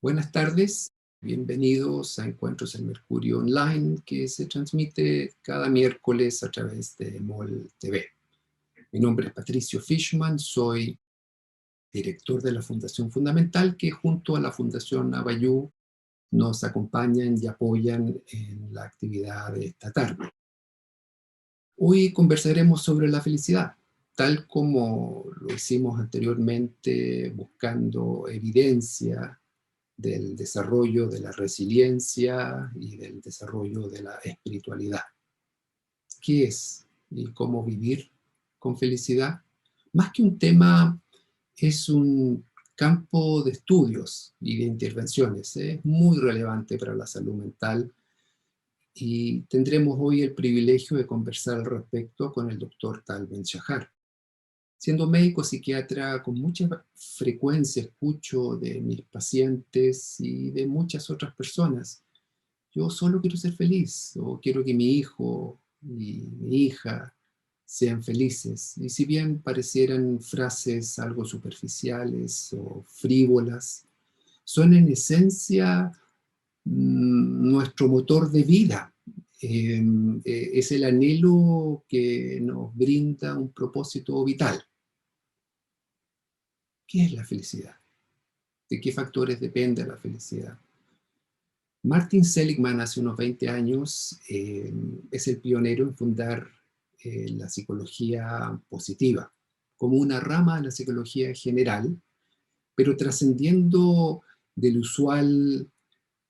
Buenas tardes, bienvenidos a Encuentros en Mercurio Online, que se transmite cada miércoles a través de MOL TV. Mi nombre es Patricio Fishman, soy director de la Fundación FundaMental, que junto a la Fundación Abayú nos acompañan y apoyan en la actividad de esta tarde. Hoy conversaremos sobre la felicidad, tal como lo hicimos anteriormente, buscando evidencia del desarrollo de la resiliencia y del desarrollo de la espiritualidad. ¿Qué es y cómo vivir con felicidad? Más que un tema, es un campo de estudios y de intervenciones. Es muy relevante para la salud mental y tendremos hoy el privilegio de conversar al respecto con el doctor Shahar. Siendo médico psiquiatra, con mucha frecuencia escucho de mis pacientes y de muchas otras personas: yo solo quiero ser feliz, o quiero que mi hijo y mi hija sean felices. Y si bien parecieran frases algo superficiales o frívolas, son en esencia nuestro motor de vida. Es el anhelo que nos brinda un propósito vital. ¿Qué es la felicidad? ¿De qué factores depende la felicidad? Martin Seligman, hace unos 20 años, es el pionero en fundar la psicología positiva como una rama de la psicología general, pero trascendiendo del usual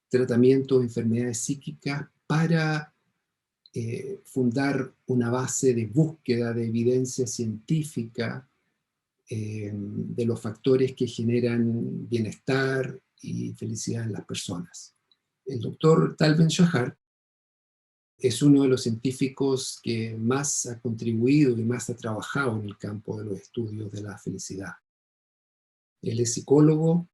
tratamiento de enfermedades psíquicas para fundar una base de búsqueda de evidencia científica de los factores que generan bienestar y felicidad en las personas. El doctor Shahar es uno de los científicos que más ha contribuido y más ha trabajado en el campo de los estudios de la felicidad. Él es psicólogo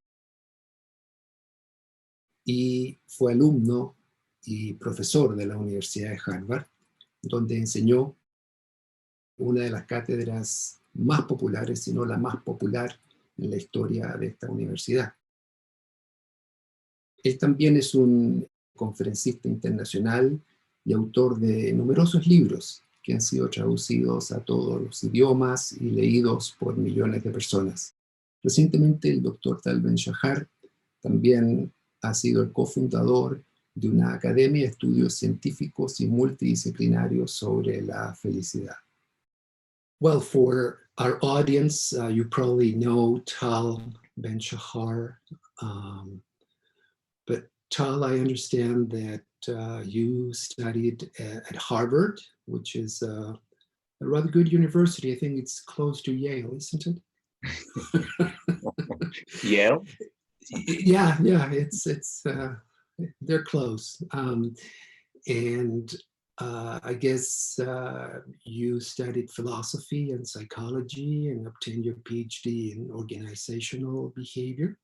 y fue alumno y profesor de la Universidad de Harvard, donde enseñó una de las cátedras más populares, si no la más popular en la historia de esta universidad. Él también es un conferencista internacional y autor de numerosos libros que han sido traducidos a todos los idiomas y leídos por millones de personas. Recientemente, el doctor Shahar también ha sido el cofundador de una academia de estudios científicos y multidisciplinarios sobre la felicidad. Well, for our audience, you probably know Tal Ben-Shahar, but Tal, I understand that you studied at Harvard, which is a rather good university. I think it's close to Yale, isn't it? Yale? Yeah, it's they're close. And I guess you studied philosophy and psychology and obtained your PhD in organizational behavior.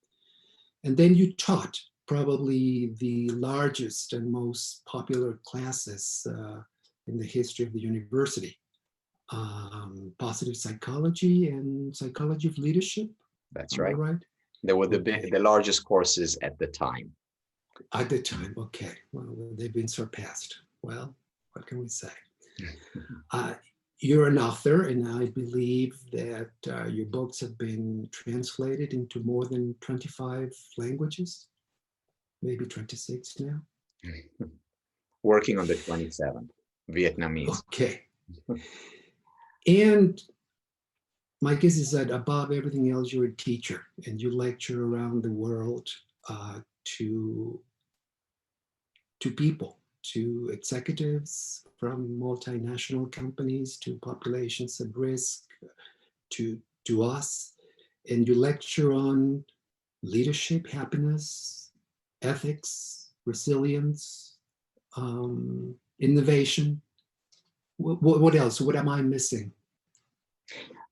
And then you taught probably the largest and most popular classes in the history of the university. Positive psychology and psychology of leadership. That's right. Right? They were the largest courses at the time. At the time, okay. Well, they've been surpassed. Well, what can we say? You're an author, and I believe that your books have been translated into more than 25 languages, maybe 26 now. Working on the 27th, Vietnamese. Okay. And my guess is that above everything else, you're a teacher, and you lecture around the world to people, to executives from multinational companies, to populations at risk, to us. And you lecture on leadership, happiness, ethics, resilience, innovation. What else? What am I missing?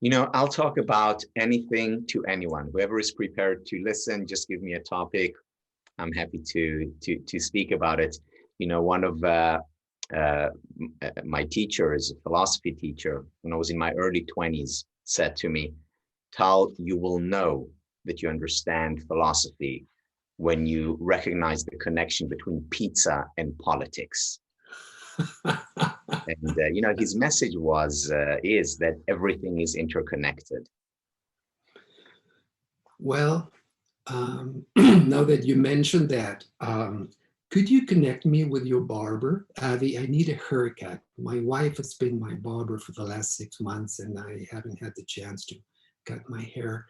You know, I'll talk about anything to anyone. Whoever is prepared to listen, just give me a topic. I'm happy to speak about it. You know, one of my teachers, a philosophy teacher, when I was in my early 20s, said to me, Tal, you will know that you understand philosophy when you recognize the connection between pizza and politics. And his message is that everything is interconnected. Well, now that you mentioned that, could you connect me with your barber? Avi, I need a haircut. My wife has been my barber for the last 6 months, and I haven't had the chance to cut my hair.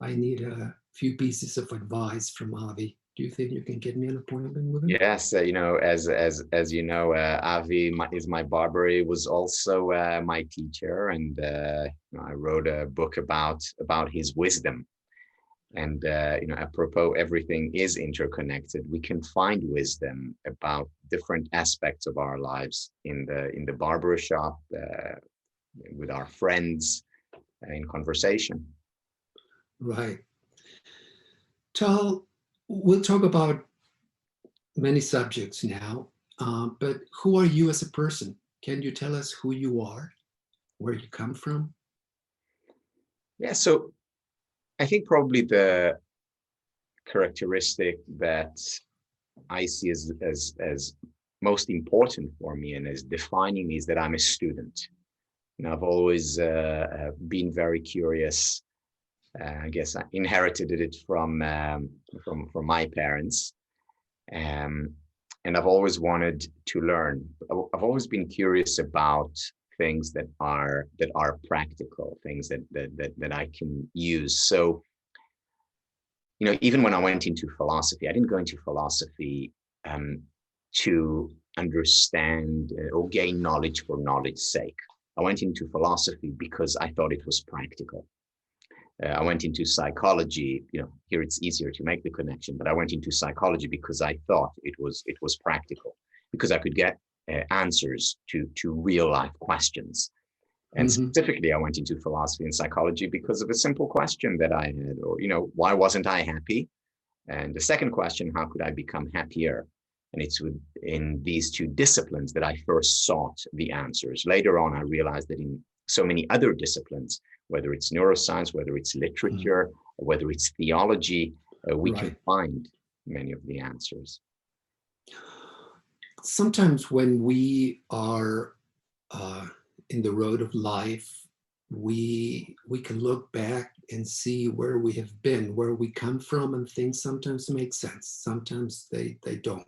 I need a few pieces of advice from Avi. Do you think you can get me an appointment with him? Yes, as you know, Avi is my barber. He was also my teacher, and I wrote a book about his wisdom. And apropos, everything is interconnected. We can find wisdom about different aspects of our lives in the barber shop, with our friends, in conversation. Right. Tal, we'll talk about many subjects now, but who are you as a person? Can you tell us who you are, where you come from? Yeah, so I think probably the characteristic that I see as most important for me and as defining me is that I'm a student. I've always been very curious. I guess I inherited it from my parents, and I've always wanted to learn. I've always been curious about things that are practical, things that I can use. So, even when I went into philosophy, I didn't go into philosophy to understand or gain knowledge for knowledge's sake. I went into philosophy because I thought it was practical. I went into psychology. Here it's easier to make the connection, but I went into psychology because I thought it was practical, because I could get answers to real life questions. And specifically, I went into philosophy and psychology because of a simple question that I had, or, why wasn't I happy? And the second question, how could I become happier? And it's within these two disciplines that I first sought the answers. Later on, I realized that in so many other disciplines, whether it's neuroscience, whether it's literature, or whether it's theology, we can find many of the answers. Sometimes when we are in the road of life, we can look back and see where we have been, where we come from, and things sometimes make sense. Sometimes they don't.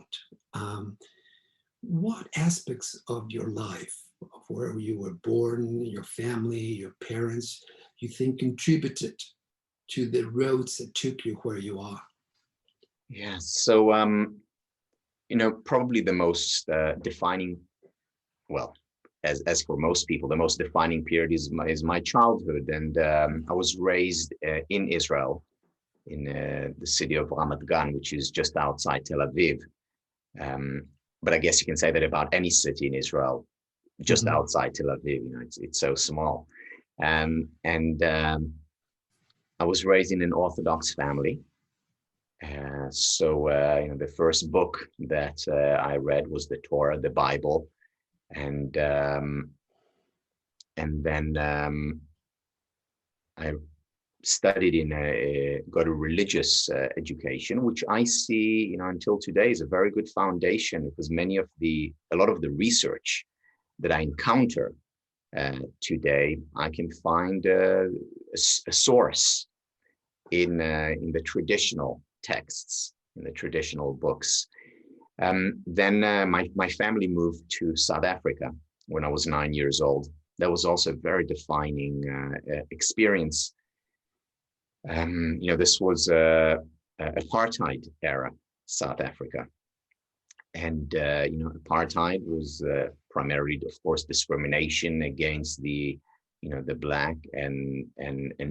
What aspects of your life, of where you were born, your family, your parents, you think contributed to the roads that took you where you are? Yeah, so probably the most defining, well, as for most people, the most defining period is my childhood. And I was raised in Israel, in the city of Ramat Gan, which is just outside Tel Aviv. But I guess you can say that about any city in Israel, just outside Tel Aviv. It's so small. And I was raised in an Orthodox family. So the first book that I read was the Torah, the Bible. And then I studied got a religious education, which I see, until today is a very good foundation, because a lot of the research that I encounter today, I can find a source in the traditional texts, in the traditional books. Then my family moved to South Africa when I was 9 years old. That was also a very defining experience. This was apartheid era South Africa, and apartheid was primarily, of course, discrimination against the Black and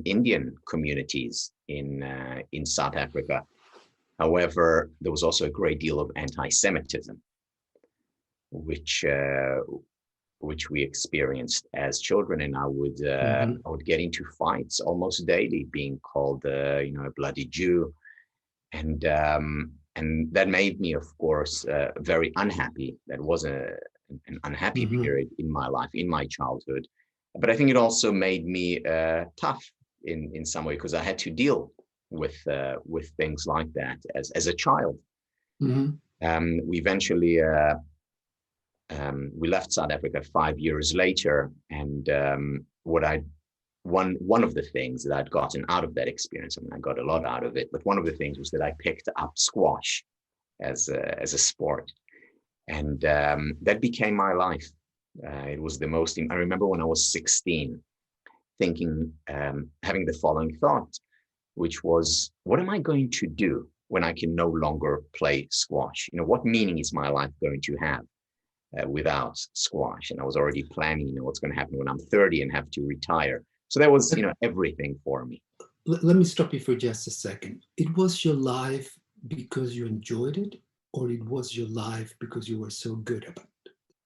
Indian communities in South Africa. However, there was also a great deal of anti-Semitism, which we experienced as children, and I would get into fights almost daily, being called a bloody Jew, and that made me, of course, very unhappy. That was an unhappy period in my life, in my childhood. But I think it also made me tough in some way, because I had to deal with things like that as a child. Mm-hmm. We eventually we left South Africa 5 years later, and one of the things that I'd gotten out of that experience, I mean, I got a lot out of it, but one of the things was that I picked up squash as a sport, and that became my life. It was the most. I remember when I was 16, thinking, having the following thought, which was, what am I going to do when I can no longer play squash? You know, what meaning is my life going to have without squash? And I was already planning, you know, what's going to happen when I'm 30 and have to retire. So that was, you know, everything for me. Let me stop you for just a second. It was your life because you enjoyed it, or it was your life because you were so good at it?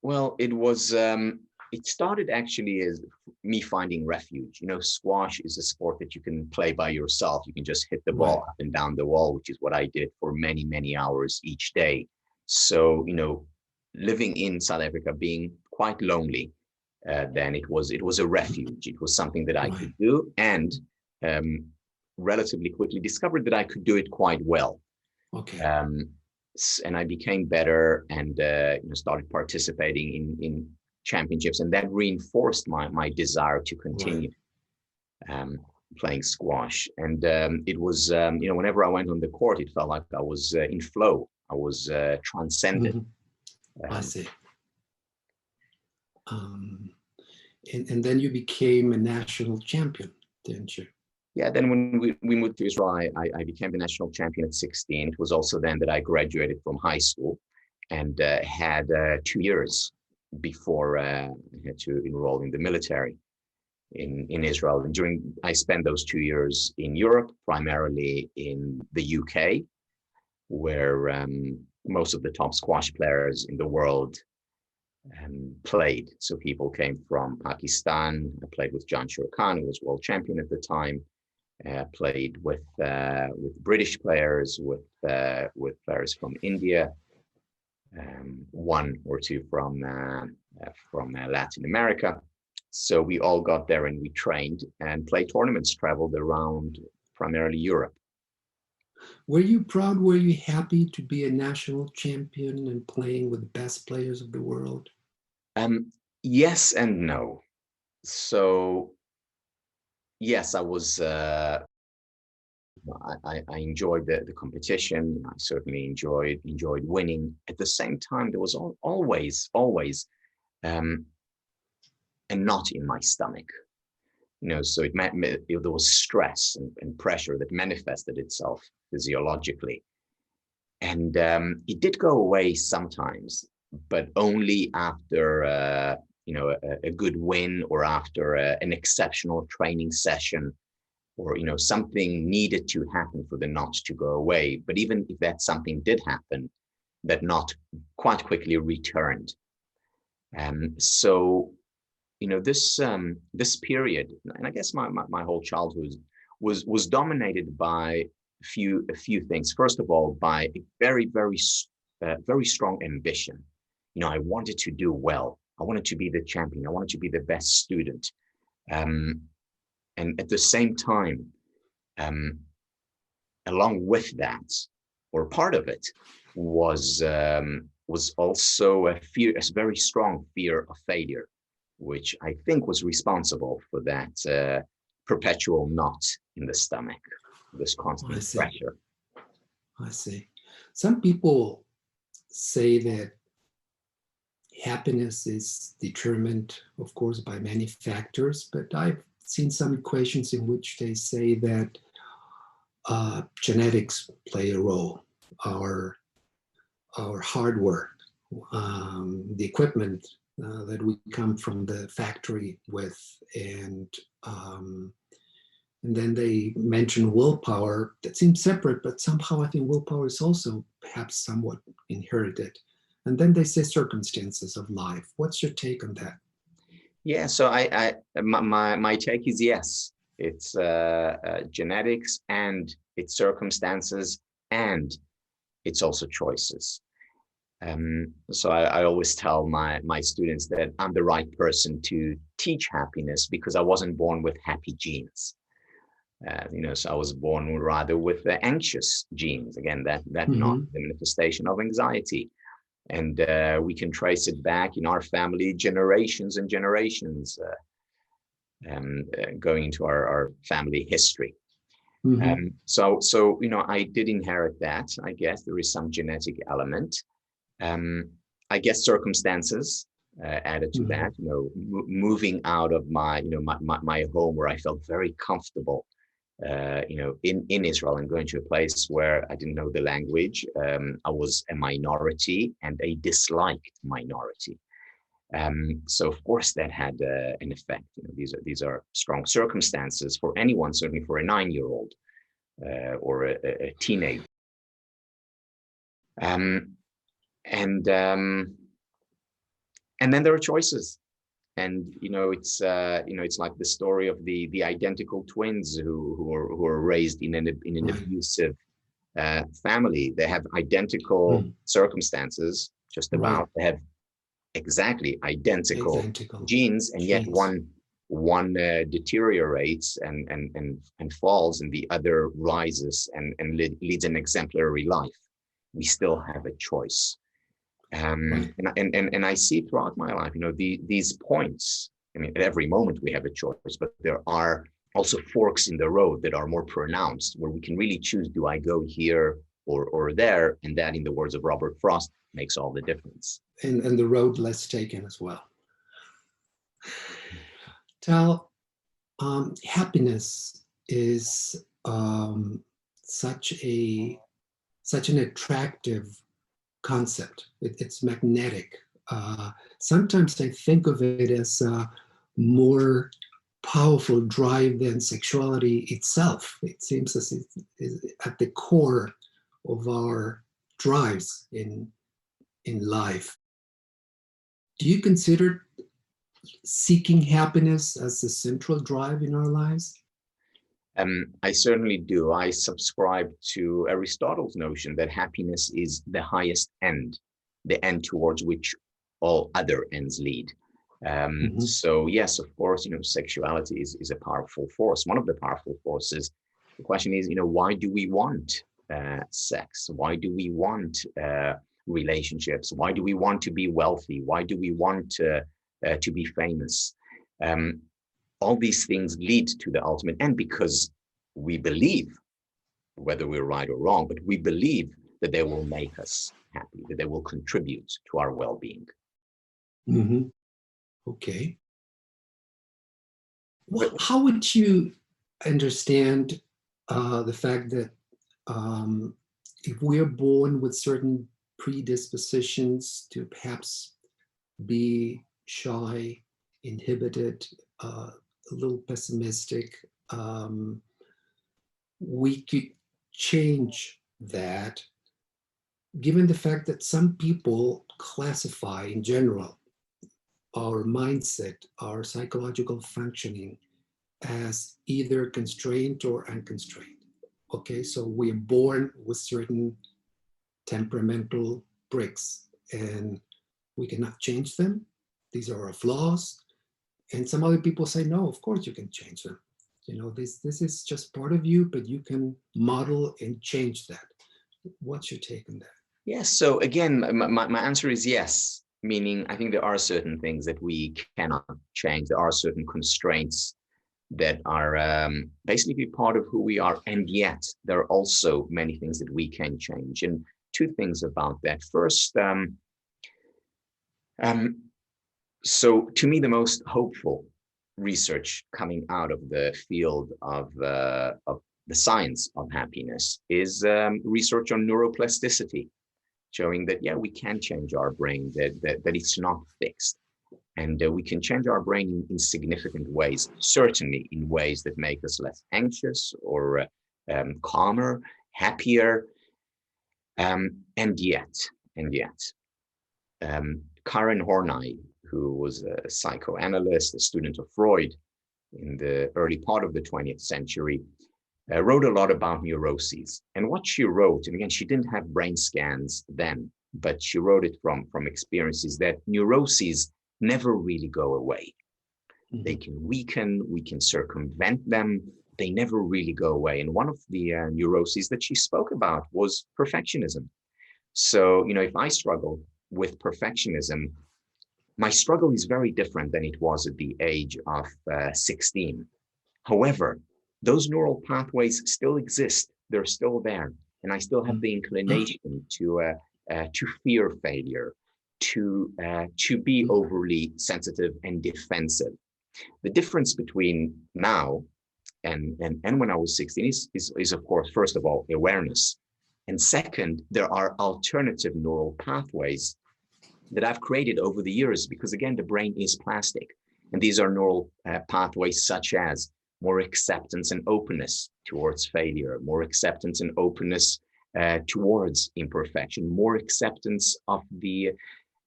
Well, it was, it started actually as me finding refuge. You know, squash is a sport that you can play by yourself. You can just hit the ball up and down the wall, which is what I did for many, many hours each day. So, you know, living in South Africa, being quite lonely, then it was a refuge. It was something that I could do, and relatively quickly discovered that I could do it quite well. Okay. And I became better, and you know, started participating in championships, and that reinforced my desire to continue playing squash. And it was, you know, whenever I went on the court, it felt like I was in flow. I was transcended. I see. And then you became a national champion, didn't you? Yeah, then when we moved to Israel, I became the national champion at 16. It was also then that I graduated from high school, and had 2 years before I had to enroll in the military in Israel. And I spent those 2 years in Europe, primarily in the UK, where most of the top squash players in the world played. So people came from Pakistan. I played with John Shurkan, who was world champion at the time. Played with British players, with players from India, one or two from Latin America. So we all got there and we trained and played tournaments, traveled around primarily Europe. Were you proud? Were you happy to be a national champion and playing with the best players of the world? Yes and no. So yes, I was. I enjoyed the competition. I certainly enjoyed winning. At the same time, there was always a knot in my stomach. You know, so it meant there was stress and pressure that manifested itself physiologically, and it did go away sometimes, but only after you know, a good win, or after an exceptional training session, or, you know, something needed to happen for the knot to go away. But even if that something did happen, that knot quite quickly returned. So, you know, this period, and I guess my whole childhood was dominated by a few things. First of all, by a very strong ambition. You know, I wanted to do well. I wanted to be the champion. I wanted to be the best student. And at the same time, along with that, or part of it, was also a very strong fear of failure, which I think was responsible for that perpetual knot in the stomach, this constant pressure. I see. Some people say that happiness is determined, of course, by many factors, but I've seen some equations in which they say that genetics play a role, our hard work, the equipment that we come from the factory with, and then they mention willpower. That seems separate, but somehow I think willpower is also perhaps somewhat inherited. And then they say circumstances of life. What's your take on that? Yeah, so my take is yes. It's genetics, and it's circumstances, and it's also choices. So I always tell my students that I'm the right person to teach happiness, because I wasn't born with happy genes. So I was born rather with the anxious genes. Again, that not the manifestation of anxiety. And we can trace it back in our family generations and generations, going into our family history. So I did inherit that. I guess there is some genetic element. I guess circumstances added to that. Moving out of my home where I felt very comfortable, in Israel, and going to a place where I didn't know the language. I was a minority and a disliked minority. So of course that had an effect. These are strong circumstances for anyone, certainly for a 9-year-old or a teenager. And then there are choices. And it's like the story of the identical twins who are raised in an abusive family. They have identical circumstances, just about. They have exactly identical genes, and yet one deteriorates and falls, and the other rises and leads an exemplary life. We still have a choice. And I see throughout my life, these points. I mean, at every moment we have a choice, but there are also forks in the road that are more pronounced, where we can really choose: do I go here or there? And that, in the words of Robert Frost, makes all the difference. And the road less taken as well. Tal, happiness is such an attractive concept. It's magnetic. Sometimes I think of it as a more powerful drive than sexuality itself. It seems as it is at the core of our drives in life. Do you consider seeking happiness as the central drive in our lives? I certainly do. I subscribe to Aristotle's notion that happiness is the highest end, the end towards which all other ends lead. So yes, of course, sexuality is a powerful force, one of the powerful forces. The question is, why do we want sex? Why do we want relationships? Why do we want to be wealthy? Why do we want to be famous? All these things lead to the ultimate end because we believe, whether we're right or wrong, but we believe that they will make us happy, that they will contribute to our well-being. Okay. Well, how would you understand the fact that if we're born with certain predispositions to perhaps be shy, inhibited, a little pessimistic, we could change that, given the fact that some people classify in general our mindset, our psychological functioning as either constrained or unconstrained. Okay, so we're born with certain temperamental bricks and we cannot change them. These are our flaws. And some other people say, no, of course you can change them. This is just part of you, but you can model and change that. What's your take on that? Yes. So again, my answer is yes, meaning I think there are certain things that we cannot change. There are certain constraints that are basically part of who we are. And yet there are also many things that we can change. And two things about that. First, so to me, the most hopeful research coming out of the field of the science of happiness is research on neuroplasticity, showing that, we can change our brain, that it's not fixed. And we can change our brain in significant ways, certainly in ways that make us less anxious or calmer, happier. And yet, Karen Horney, who was a psychoanalyst, a student of Freud in the early part of the 20th century, wrote a lot about neuroses. And what she wrote, and again, she didn't have brain scans then, but she wrote it from experiences, that neuroses never really go away. They can weaken, we can circumvent them, they never really go away. And one of the neuroses that she spoke about was perfectionism. So, if I struggle with perfectionism, my struggle is very different than it was at the age of 16. However, those neural pathways still exist. They're still there. And I still have the inclination to fear failure, to be overly sensitive and defensive. The difference between now and when I was 16 is of course, first of all, awareness. And second, there are alternative neural pathways that I've created over the years, because again, the brain is plastic. And these are neural pathways such as more acceptance and openness towards failure, more acceptance and openness towards imperfection, more acceptance of the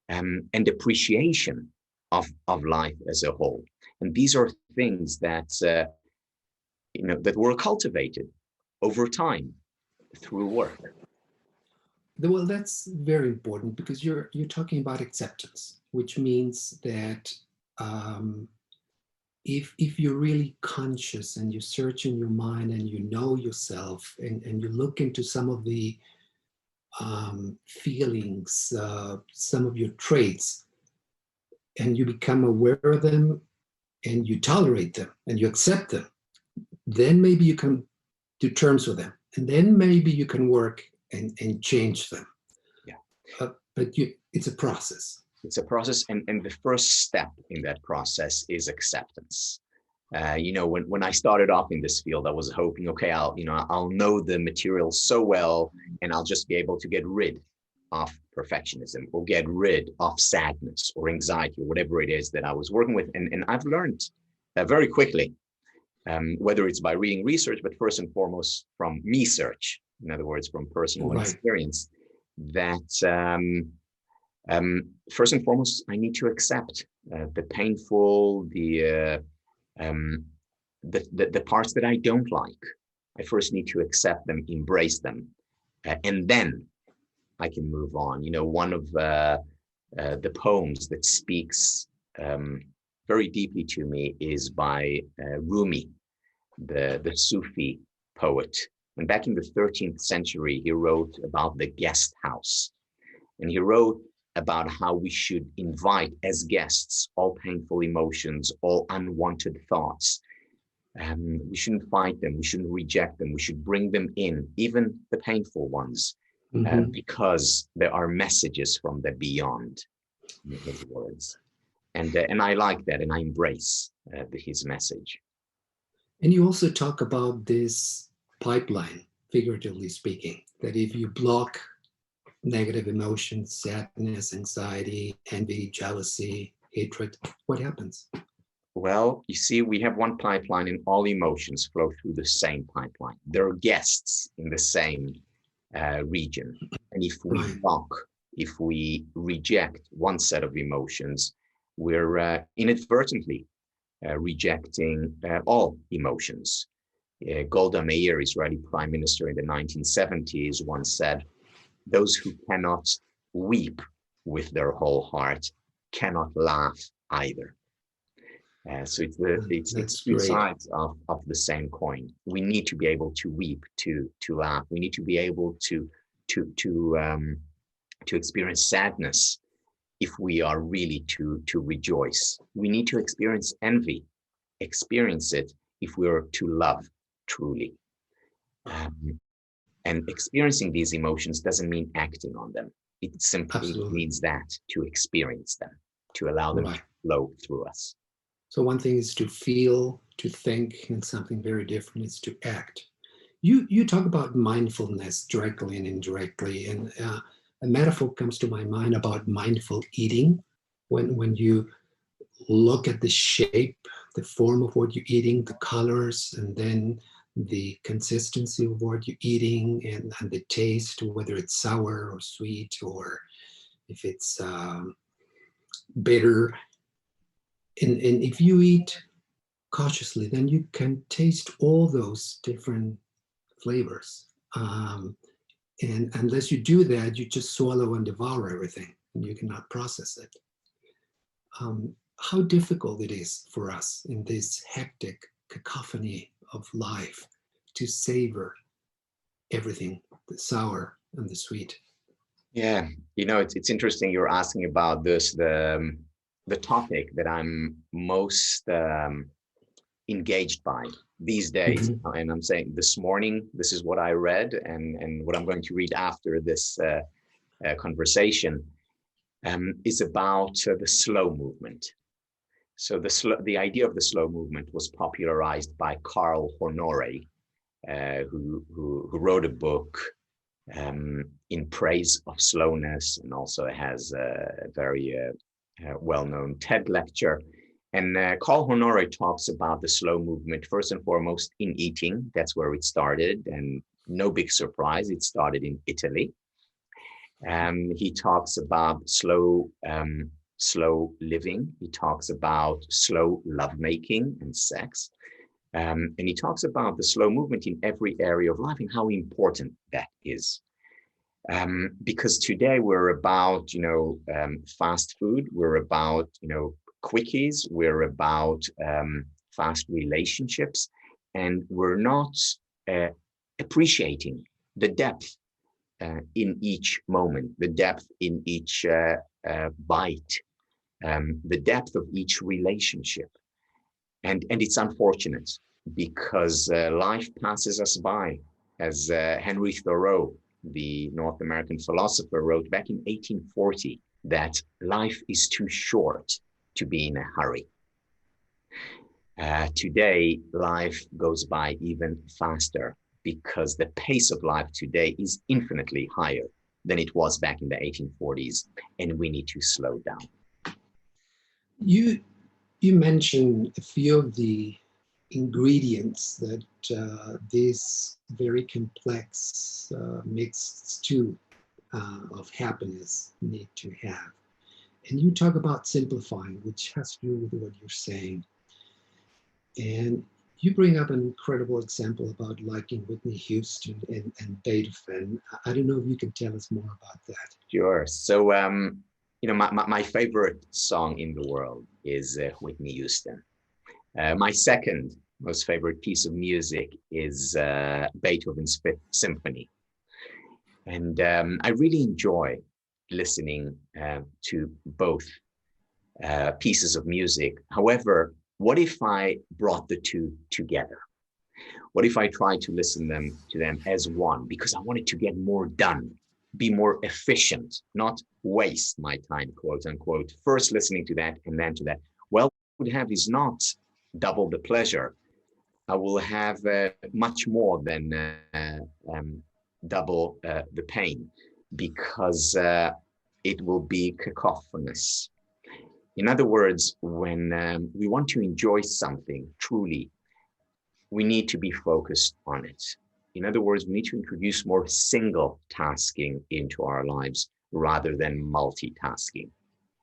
and appreciation of life as a whole. And these are things that that were cultivated over time through work. Well, that's very important, because you're talking about acceptance, which means that if you're really conscious and you search in your mind and you know yourself, and you look into some of the feelings, some of your traits, and you become aware of them and you tolerate them and you accept them, then maybe you can do terms with them, and then maybe you can work and change them. Yeah. But it's a process. It's a process, and the first step in that process is acceptance. When I started off in this field, I was hoping, okay, I'll know the material so well, and I'll just be able to get rid of perfectionism or get rid of sadness or anxiety or whatever it is that I was working with. And I've learned very quickly, whether it's by reading research, but first and foremost from research, in other words, from personal experience, that first and foremost, I need to accept the painful, the parts that I don't like. I first need to accept them, embrace them, and then I can move on. One of the poems that speaks very deeply to me is by Rumi, the Sufi poet. And back in the 13th century, he wrote about the guest house. And he wrote about how we should invite as guests all painful emotions, all unwanted thoughts. We shouldn't fight them. We shouldn't reject them. We should bring them in, even the painful ones, because there are messages from the beyond, in his words. And I like that, and I embrace his message. And you also talk about this pipeline, figuratively speaking, that if you block negative emotions, sadness, anxiety, envy, jealousy, hatred, what happens? Well, you see, we have one pipeline, and all emotions flow through the same pipeline. There are guests in the same region. And if we block, if we reject one set of emotions, we're inadvertently rejecting all emotions. Golda Meir, Israeli prime minister in the 1970s, once said, "Those who cannot weep with their whole heart cannot laugh either." So it's two sides of the same coin. We need to be able to weep, to laugh. We need to be able to experience sadness if we are really to rejoice. We need to experience envy, experience it if we are to love truly. And experiencing these emotions doesn't mean acting on them. It simply means that to experience them, to allow them to flow through us. So one thing is to feel, to think, and something very different is to act. You talk about mindfulness directly and indirectly, and a metaphor comes to my mind about mindful eating. When you look at the shape, the form of what you're eating, the colors, and then the consistency of what you're eating, and the taste, whether it's sour or sweet, or if it's bitter. And if you eat cautiously, then you can taste all those different flavors. And unless you do that, you just swallow and devour everything, and you cannot process it. How difficult it is for us in this hectic cacophony of life, to savor everything, the sour and the sweet. Yeah, it's interesting you're asking about this, the topic that I'm most engaged by these days. Mm-hmm. And I'm saying this morning, this is what I read, and what I'm going to read after this conversation is about the slow movement. So the idea of the slow movement was popularized by Carl Honore, who wrote a book in praise of slowness, and also has a very well-known TED lecture. And Carl Honore talks about the slow movement first and foremost in eating. That's where it started, and no big surprise, it started in Italy. He talks about slow living. He talks about slow lovemaking and sex. And he talks about the slow movement in every area of life and how important that is. Because today we're about, fast food. We're about, quickies. We're about fast relationships. And we're not appreciating the depth in each moment, the depth in each bite, the depth of each relationship. And it's unfortunate because life passes us by. As Henry Thoreau, the North American philosopher, wrote back in 1840, that life is too short to be in a hurry. Today, life goes by even faster because the pace of life today is infinitely higher than it was back in the 1840s, and we need to slow down. You mentioned a few of the ingredients that this very complex mixed stew of happiness need to have. And you talk about simplifying, which has to do with what you're saying. And you bring up an incredible example about liking Whitney Houston and Beethoven. I don't know if you can tell us more about that. Sure. So, my favorite song in the world is Whitney Houston. My second most favorite piece of music is Beethoven's Fifth Symphony. And I really enjoy listening to both pieces of music. However, what if I brought the two together? What if I tried to listen to them as one? Because I wanted to get more done, be more efficient, not waste my time, quote unquote, first listening to that and then to that. Well, what I would have is not double the pleasure. I will have much more than double the pain, because it will be cacophonous. In other words, when we want to enjoy something truly, we need to be focused on it. In other words, we need to introduce more single tasking into our lives rather than multitasking.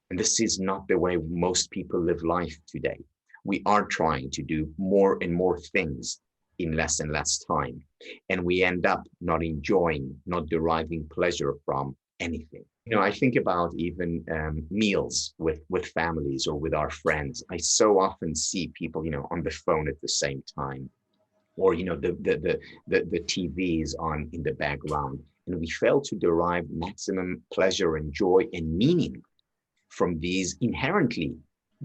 And this is not the way most people live life today. We are trying to do more and more things in less and less time. And we end up not enjoying, not deriving pleasure from anything. I think about even meals with families or with our friends. I so often see people, on the phone at the same time, or, the TVs on in the background, and we fail to derive maximum pleasure and joy and meaning from these inherently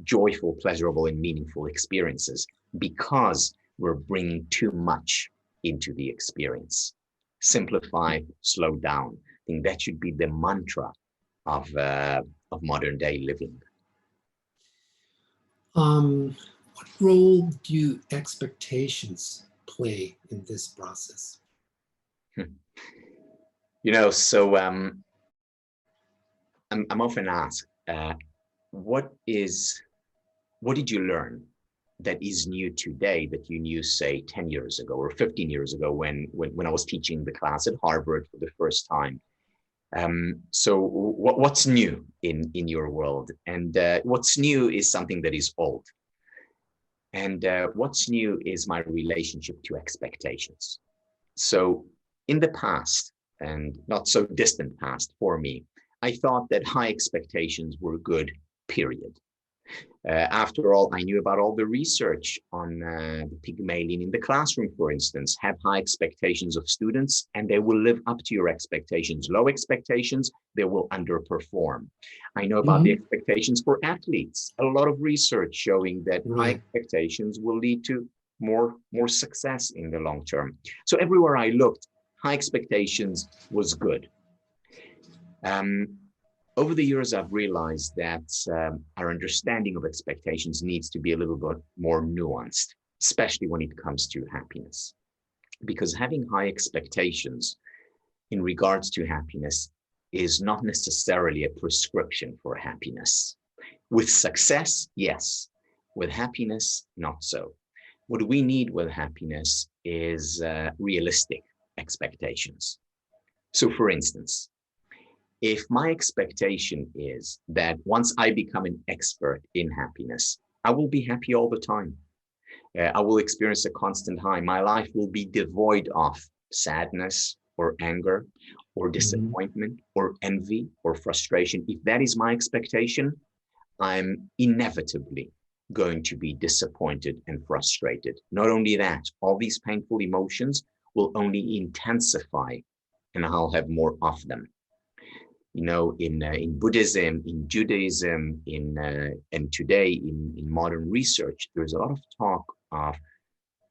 joyful, pleasurable, and meaningful experiences because we're bringing too much into the experience. Simplify, slow down. I think that should be the mantra of modern day living. What role do expectations play in this process? So I'm often asked, what did you learn that is new today that you knew, say, 10 years ago or 15 years ago when I was teaching the class at Harvard for the first time? So what's new in your world? And what's new is something that is old. And what's new is my relationship to expectations. So in the past, and not so distant past for me, I thought that high expectations were good, period. After all, I knew about all the research on the Pygmalion in the classroom, for instance. Have high expectations of students and they will live up to your expectations. Low expectations, they will underperform. I know about the expectations for athletes. A lot of research showing that high expectations will lead to more success in the long term. So everywhere I looked, high expectations was good. Over the years, I've realized that our understanding of expectations needs to be a little bit more nuanced, especially when it comes to happiness. Because having high expectations in regards to happiness is not necessarily a prescription for happiness. With success, yes. With happiness, not so. What we need with happiness is realistic expectations. So for instance, if my expectation is that once I become an expert in happiness, I will be happy all the time. I will experience a constant high. My life will be devoid of sadness or anger or disappointment or envy or frustration. If that is my expectation, I'm inevitably going to be disappointed and frustrated. Not only that, all these painful emotions will only intensify and I'll have more of them. You know, in Buddhism, in Judaism, and today in modern research, there's a lot of talk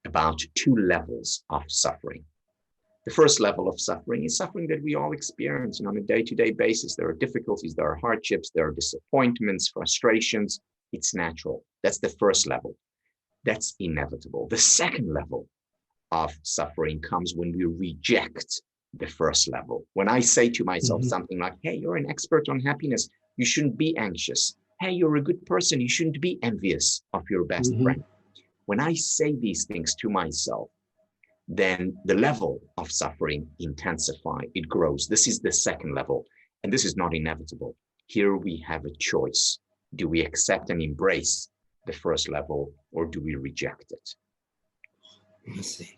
about two levels of suffering. The first level of suffering is suffering that we all experience, and on a day-to-day basis. There are difficulties, there are hardships, there are disappointments, frustrations. It's natural. That's the first level. That's inevitable. The second level of suffering comes when we reject the first level. When I say to myself something like, hey, you're an expert on happiness, you shouldn't be anxious. Hey, you're a good person, you shouldn't be envious of your best friend. When I say these things to myself, then the level of suffering intensifies, it grows. This is the second level, and this is not inevitable. Here we have a choice. Do we accept and embrace the first level, or do we reject it? I see.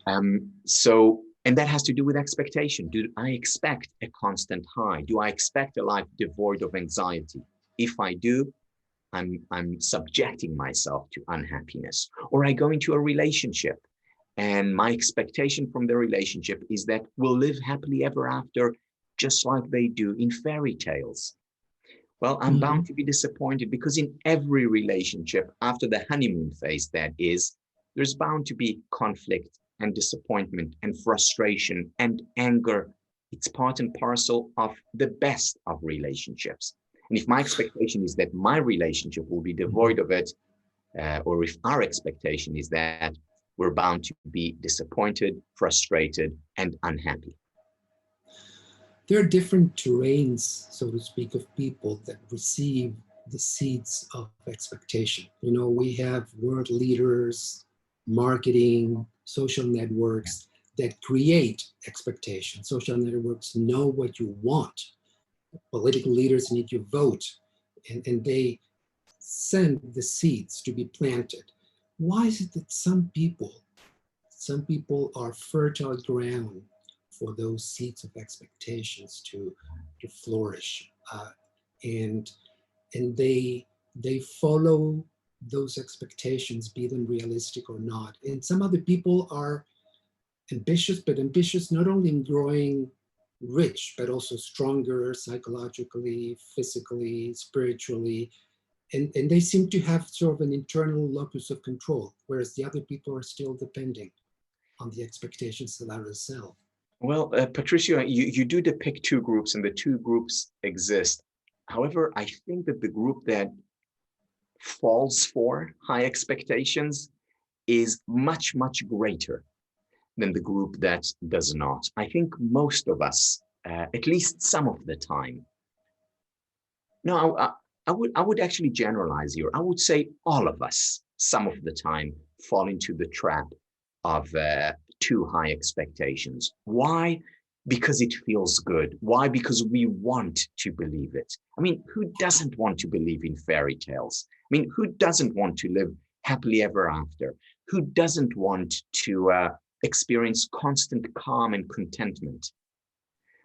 And that has to do with expectation. Do I expect a constant high? Do I expect a life devoid of anxiety? If I do, I'm subjecting myself to unhappiness. Or I go into a relationship and my expectation from the relationship is that we'll live happily ever after, just like they do in fairy tales. Well, I'm bound to be disappointed because in every relationship, after the honeymoon phase, that is, there's bound to be conflict and disappointment and frustration and anger. It's part and parcel of the best of relationships. And if my expectation is that my relationship will be devoid of it, or if our expectation is that we're bound to be disappointed, frustrated, and unhappy. There are different terrains, so to speak, of people that receive the seeds of expectation. You know, we have world leaders, marketing, social networks that create expectations. Social networks know what you want. Political leaders need your vote, and they send the seeds to be planted. Why is it that some people are fertile ground for those seeds of expectations to flourish, and they follow those expectations, be them realistic or not. And some other people are ambitious, but ambitious not only in growing rich, but also stronger psychologically, physically, spiritually. And they seem to have sort of an internal locus of control, whereas the other people are still depending on the expectations that are themselves. Well, Patricio, you do depict two groups, and the two groups exist. However, I think that the group that falls for high expectations is much, much greater than the group that does not. I think most of us, at least some of the time, no, I would actually generalize here. I would say all of us, some of the time, fall into the trap of too high expectations. Why? Because it feels good. Why? Because we want to believe it. I mean, who doesn't want to believe in fairy tales? I mean, who doesn't want to live happily ever after? Who doesn't want to experience constant calm and contentment?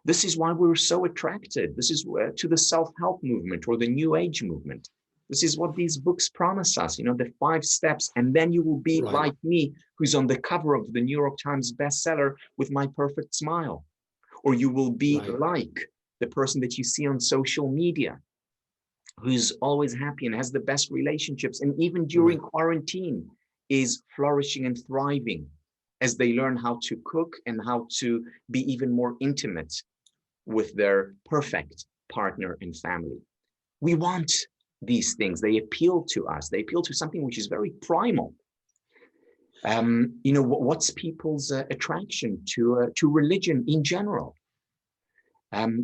This is why we're so attracted. This is to the self-help movement or the New Age movement. This is what these books promise us, the 5 steps, and then you will be like me, who's on the cover of the New York Times bestseller with my perfect smile. Or you will be like the person that you see on social media, who's always happy and has the best relationships, and even during quarantine is flourishing and thriving as they learn how to cook and how to be even more intimate with their perfect partner and family. We want these things. They appeal to us. They appeal to something which is very primal. What's people's attraction to religion in general?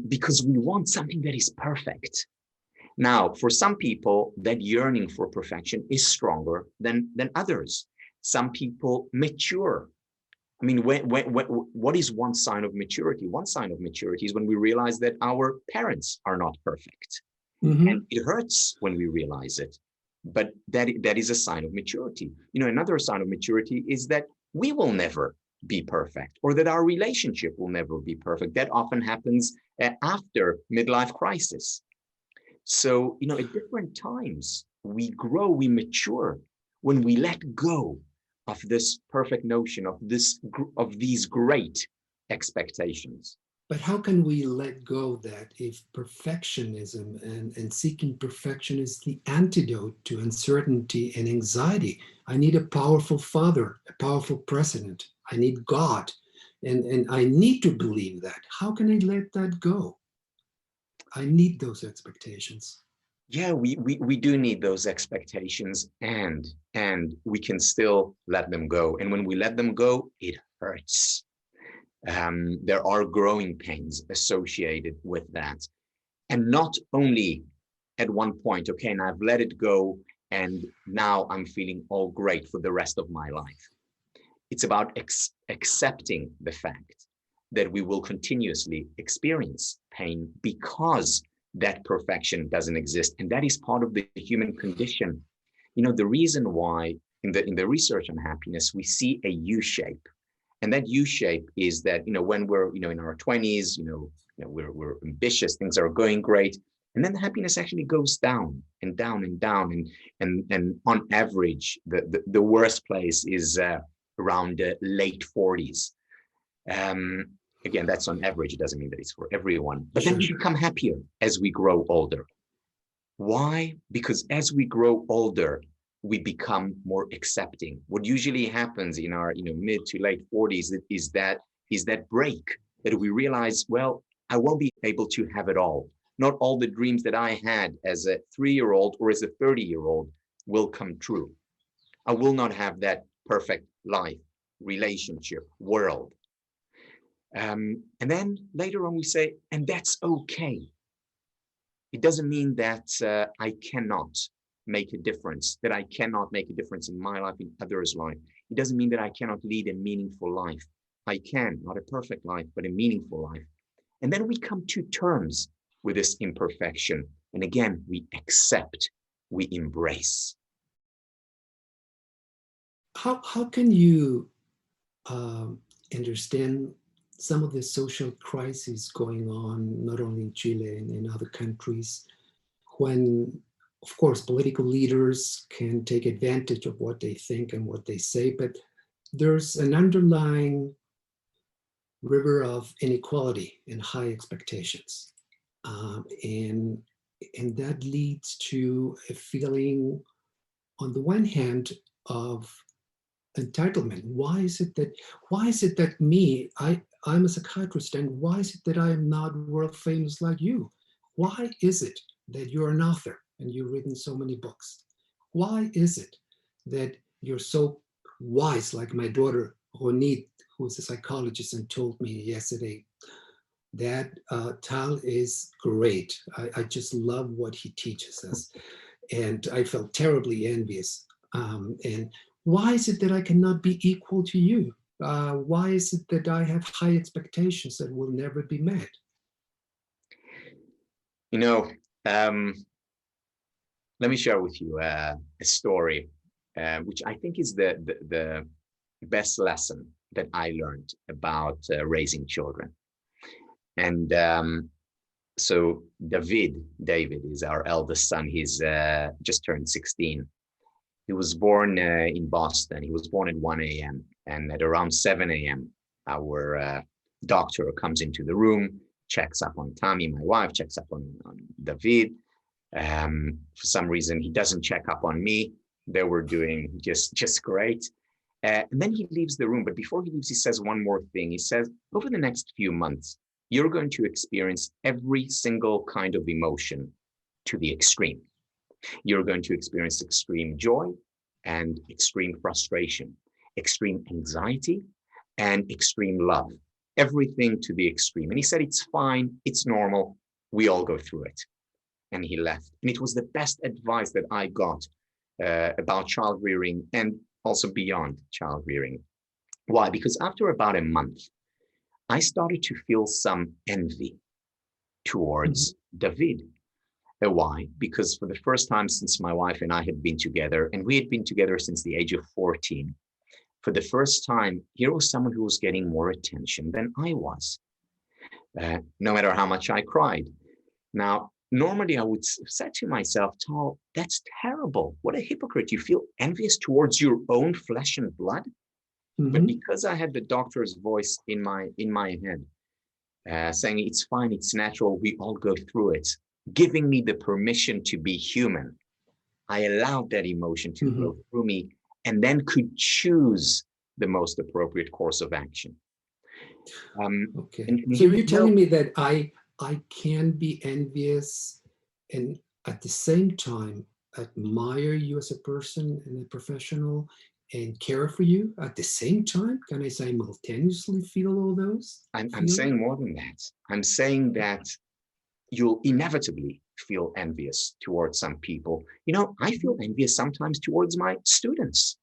Because we want something that is perfect. Now, for some people, that yearning for perfection is stronger than others. Some people mature. I mean, what is one sign of maturity? One sign of maturity is when we realize that our parents are not perfect. And it hurts when we realize it. But that is a sign of maturity. Another sign of maturity is that we will never be perfect, or that our relationship will never be perfect. That often happens after midlife crisis. So, at different times, we grow, we mature when we let go of this perfect notion of these great expectations. But how can we let go of that if perfectionism and seeking perfection is the antidote to uncertainty and anxiety? I need a powerful father, a powerful president. I need God, and I need to believe that. How can I let that go? I need those expectations. Yeah, we do need those expectations, and we can still let them go. And when we let them go, it hurts. There are growing pains associated with that. And not only at one point, okay, and I've let it go, and now I'm feeling all great for the rest of my life. It's about accepting the fact that we will continuously experience pain because that perfection doesn't exist. And that is part of the human condition. The reason why in the research on happiness, we see a U shape. And that U shape is that, when we're, in our 20s, we're ambitious, things are going great. And then the happiness actually goes down and down and down. And on average, the worst place is around late 40s. Again, that's on average. It doesn't mean that it's for everyone. But then we become happier as we grow older. Why? Because as we grow older, we become more accepting. What usually happens in our mid to late 40s is that break that we realize, well, I won't be able to have it all. Not all the dreams that I had as a 3-year-old or as a 30-year-old will come true. I will not have that perfect life, relationship, world. And then later on we say, and that's okay. It doesn't mean that I cannot make a difference, that I cannot make a difference in my life, in others' life. It doesn't mean that I cannot lead a meaningful life. I can, not a perfect life, but a meaningful life. And then we come to terms with this imperfection. And again, we accept, we embrace. How can you understand some of the social crises going on, not only in Chile and in other countries, when, of course, political leaders can take advantage of what they think and what they say, but there's an underlying river of inequality and high expectations. And that leads to a feeling, on the one hand, of entitlement. Why is it that me, I'm a psychiatrist, and why is it that I am not world famous like you? Why is it that you're an author and you've written so many books? Why is it that you're so wise, like my daughter Ronit, who is a psychologist, and told me yesterday that Tal is great. I just love what he teaches us. And I felt terribly envious. And why is it that I cannot be equal to you? Why is it that I have high expectations that will never be met? Let me share with you a story, which I think is the best lesson that I learned about raising children. And So David is our eldest son. He's just turned 16. He was born in Boston. He was born at 1 a.m. And at around 7 a.m., our doctor comes into the room, checks up on Tammy, my wife, checks up on David. For some reason, he doesn't check up on me. They were doing just great. And then he leaves the room. But before he leaves, he says one more thing. He says, over the next few months, you're going to experience every single kind of emotion to the extreme. You're going to experience extreme joy and extreme frustration, extreme anxiety and extreme love, everything to the extreme. And he said, it's fine, it's normal, we all go through it. And he left. And it was the best advice that I got about child rearing and also beyond child rearing. Why? Because after about a month, I started to feel some envy towards David. Why? Because for the first time since my wife and I had been together, and we had been together since the age of 14, for the first time, here was someone who was getting more attention than I was, no matter how much I cried. Now, normally I would have said to myself, Tal, that's terrible. What a hypocrite. You feel envious towards your own flesh and blood? But because I had the doctor's voice in my head, saying it's fine, it's natural, we all go through it, giving me the permission to be human, I allowed that emotion to flow through me and then could choose the most appropriate course of action. Okay. So you're telling me that I can be envious and at the same time admire you as a person and a professional and care for you at the same time? Can I simultaneously feel all those? I'm saying more than that. I'm saying that you'll inevitably feel envious towards some people. You know, I feel envious sometimes towards my students.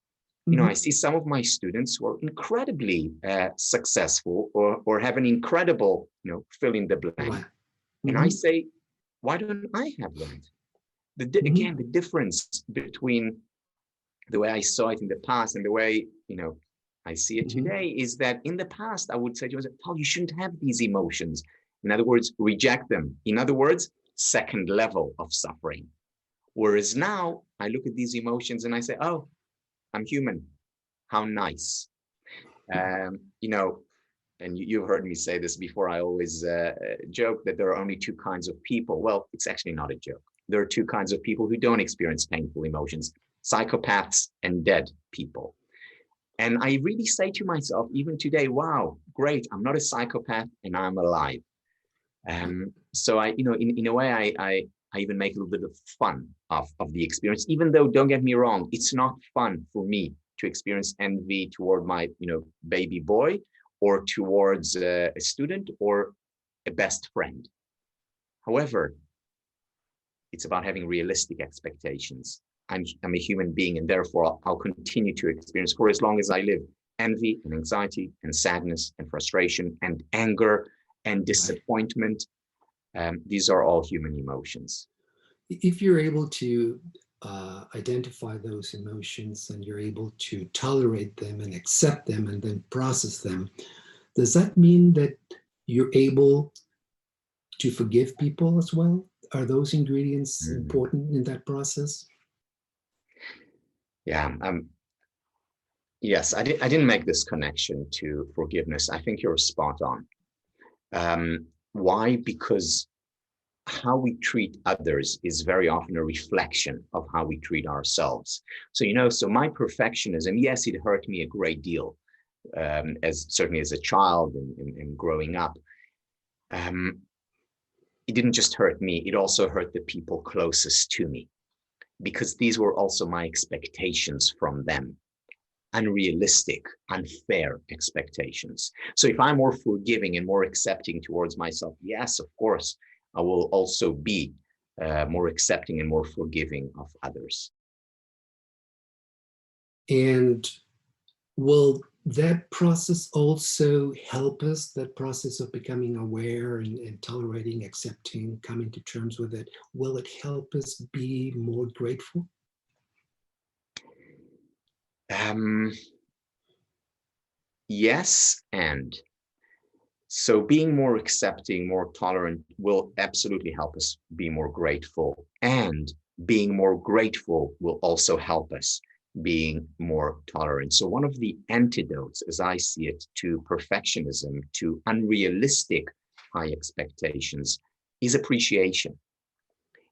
You know, I see some of my students who are incredibly successful or have an incredible, fill in the blank. And I say, why don't I have that? Again, the difference between the way I saw it in the past and the way, I see it today is that in the past, I would say to myself, Paul, you shouldn't have these emotions. In other words, reject them. In other words, second level of suffering. Whereas now I look at these emotions and I say, oh, I'm human. How nice. And you've heard me say this before. I always joke that there are only two kinds of people. Well, it's actually not a joke. There are two kinds of people who don't experience painful emotions: psychopaths and dead people. And I really say to myself, even today, wow, great, I'm not a psychopath and I'm alive. So I, in a way, I even make a little bit of fun of the experience, even though, don't get me wrong, it's not fun for me to experience envy toward my, baby boy or towards a student or a best friend. However, it's about having realistic expectations. I'm a human being, and therefore I'll continue to experience, for as long as I live, envy and anxiety and sadness and frustration and anger and disappointment. These are all human emotions. If you're able to identify those emotions and you're able to tolerate them and accept them and then process them, does that mean that you're able to forgive people as well? Are those ingredients important in that process? Yeah. Yes, I didn't make this connection to forgiveness. I think you're spot on. Why? Because how we treat others is very often a reflection of how we treat ourselves. So my perfectionism, yes, it hurt me a great deal, certainly as a child and growing up. It didn't just hurt me, it also hurt the people closest to me, because these were also my expectations from them. Unrealistic, unfair expectations. So if I'm more forgiving and more accepting towards myself, yes, of course, I will also be more accepting and more forgiving of others. And will that process also help us, that process of becoming aware and tolerating, accepting, coming to terms with it, will it help us be more grateful? Yes, and So being more accepting, more tolerant will absolutely help us be more grateful. And being more grateful will also help us being more tolerant. So one of the antidotes, as I see it, to perfectionism, to unrealistic high expectations, is appreciation.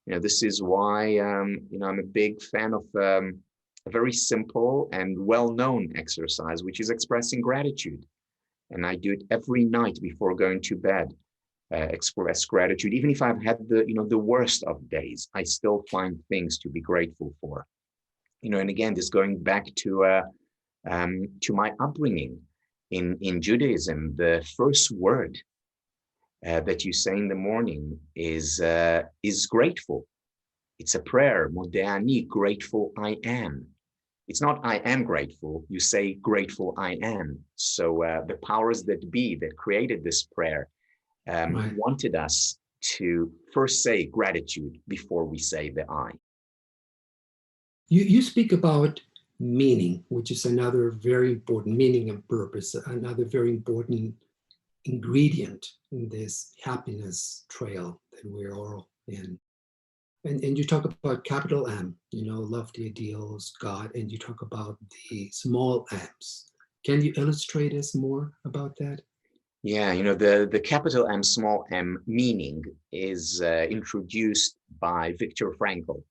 This is why I'm a big fan of a very simple and well-known exercise, which is expressing gratitude. And I do it every night before going to bed. Express gratitude, even if I've had the worst of days. I still find things to be grateful for. And again, this going back to my upbringing in Judaism, the first word that you say in the morning is grateful. It's a prayer, Modeh, grateful I am. It's not I am grateful, you say grateful I am. So the powers that be that created this prayer wanted us to first say gratitude before we say the I. You speak about meaning, which is another very important, meaning and purpose, another very important ingredient in this happiness trail that we're all in. And you talk about capital M, lofty ideals, God, and you talk about the small m's. Can you illustrate us more about that? Yeah, the capital M, small m meaning is introduced by Viktor Frankl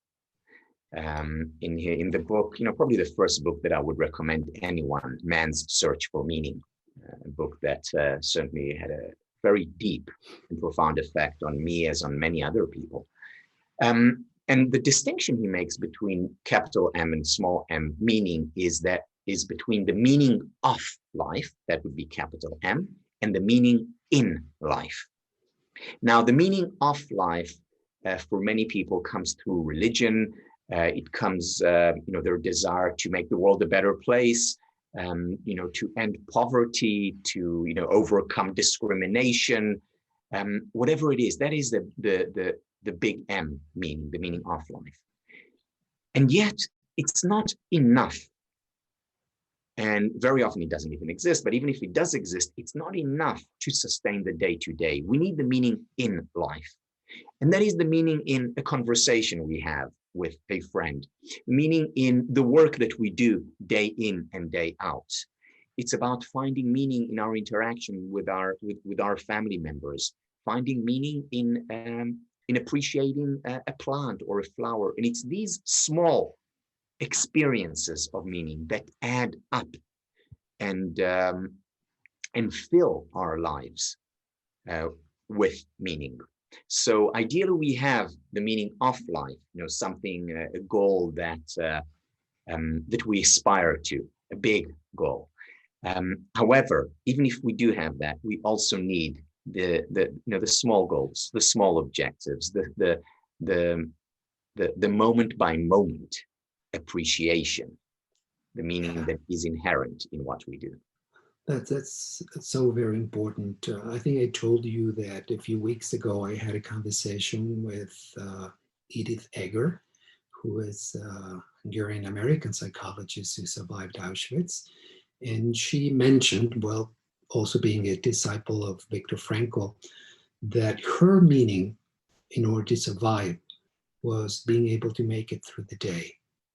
in the book, probably the first book that I would recommend anyone, Man's Search for Meaning, a book that certainly had a very deep and profound effect on me as on many other people. And the distinction he makes between capital M and small m meaning is between the meaning of life, that would be capital M, and the meaning in life. Now, the meaning of life for many people comes through religion. It comes, their desire to make the world a better place, to end poverty, to, overcome discrimination, whatever it is. That is the big M meaning, the meaning of life. And yet, it's not enough. And very often it doesn't even exist, but even if it does exist, it's not enough to sustain the day-to-day. We need the meaning in life. And that is the meaning in a conversation we have with a friend, meaning in the work that we do day in and day out. It's about finding meaning in our interaction with our family members, finding meaning in appreciating a plant or a flower. And it's these small experiences of meaning that add up and fill our lives with meaning. So ideally, we have the meaning of life, something, a goal that we aspire to, a big goal. However, even if we do have that, we also need the small goals, the small objectives, the moment by moment appreciation, the meaning that is inherent in what we do. That's so very important. I think I told you that a few weeks ago I had a conversation with Edith Egger, who is a Hungarian-American psychologist who survived Auschwitz. And she mentioned, well, also being a disciple of Viktor Frankl, that her meaning in order to survive was being able to make it through the day,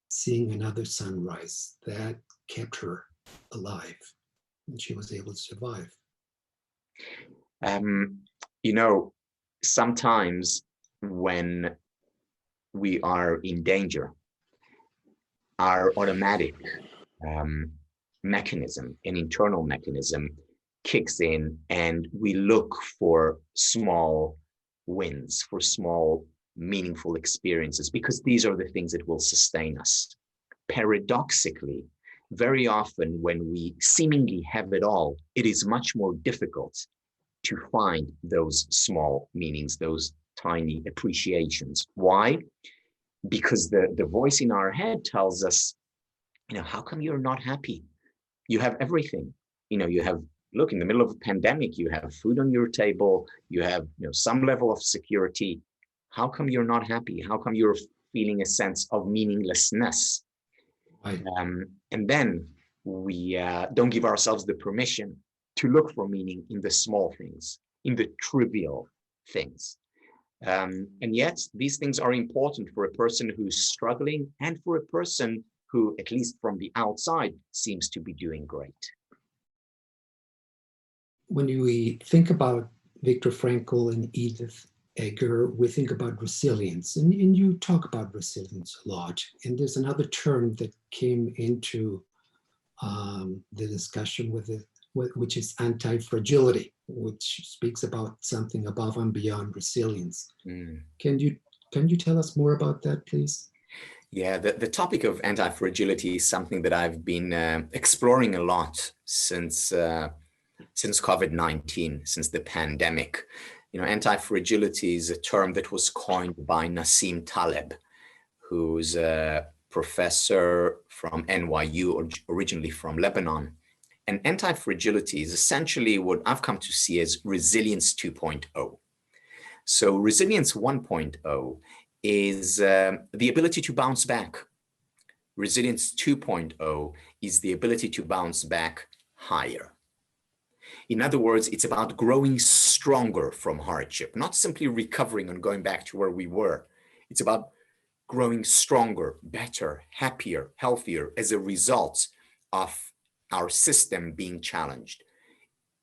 seeing another sunrise. That kept her alive. And she was able to survive. Sometimes when we are in danger, our automatic mechanism, an internal mechanism, kicks in, and we look for small wins, for small, meaningful experiences, because these are the things that will sustain us. Paradoxically, very often when we seemingly have it all, it is much more difficult to find those small meanings, those tiny appreciations. Why? Because the voice in our head tells us, how come you're not happy? You have everything. Look, in the middle of a pandemic, you have food on your table, you have some level of security. How come you're not happy? How come you're feeling a sense of meaninglessness? And then we don't give ourselves the permission to look for meaning in the small things, in the trivial things. And yet, these things are important for a person who's struggling and for a person who, at least from the outside, seems to be doing great. When we think about Viktor Frankl and Edith Eger, we think about resilience, and you talk about resilience a lot. And there's another term that came into the discussion which is anti-fragility, which speaks about something above and beyond resilience. Can you tell us more about that, please? Yeah, the topic of anti-fragility is something that I've been exploring a lot since COVID-19, since the pandemic. You know, anti-fragility is a term that was coined by Nassim Taleb, who's a professor from NYU, originally from Lebanon. And anti-fragility is essentially what I've come to see as resilience 2.0. So resilience 1.0 is the ability to bounce back. Resilience 2.0 is the ability to bounce back higher. In other words, it's about growing stronger from hardship, not simply recovering and going back to where we were. It's about growing stronger, better, happier, healthier as a result of our system being challenged.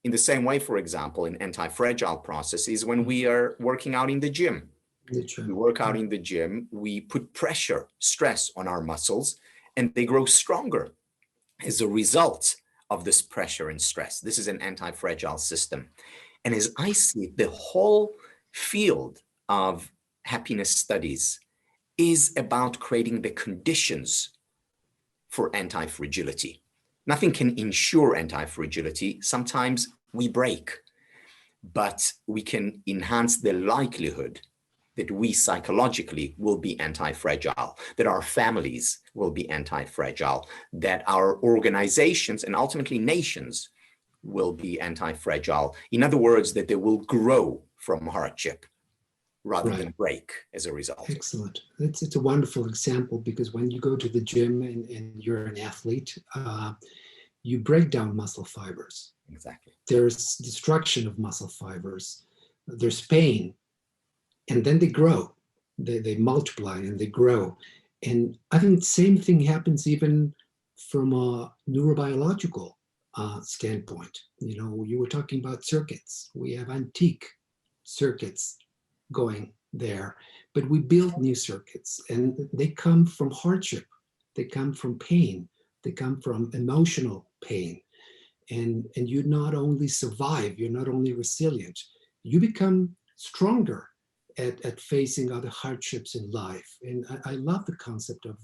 In the same way, for example, in anti-fragile processes, when we are working out in the gym, we work out in the gym, we put pressure, stress on our muscles, and they grow stronger as a result of this pressure and stress. This is an anti-fragile system. And as I see it, the whole field of happiness studies is about creating the conditions for anti-fragility. Nothing can ensure anti-fragility. Sometimes we break, but we can enhance the likelihood that we psychologically will be anti-fragile, that our families will be anti-fragile, that our organizations and ultimately nations will be anti-fragile. In other words, that they will grow from hardship rather than break as a result. Excellent. It's a wonderful example, because when you go to the gym and you're an athlete, you break down muscle fibers. Exactly. There's destruction of muscle fibers. There's pain. And then they grow. They multiply and they grow. And I think the same thing happens even from a neurobiological standpoint. You know, you were talking about circuits. We have antique circuits going there, but we build new circuits, and they come from hardship. They come from pain. They come from emotional pain. And you not only survive, you're not only resilient, you become stronger at facing other hardships in life. And I love the concept of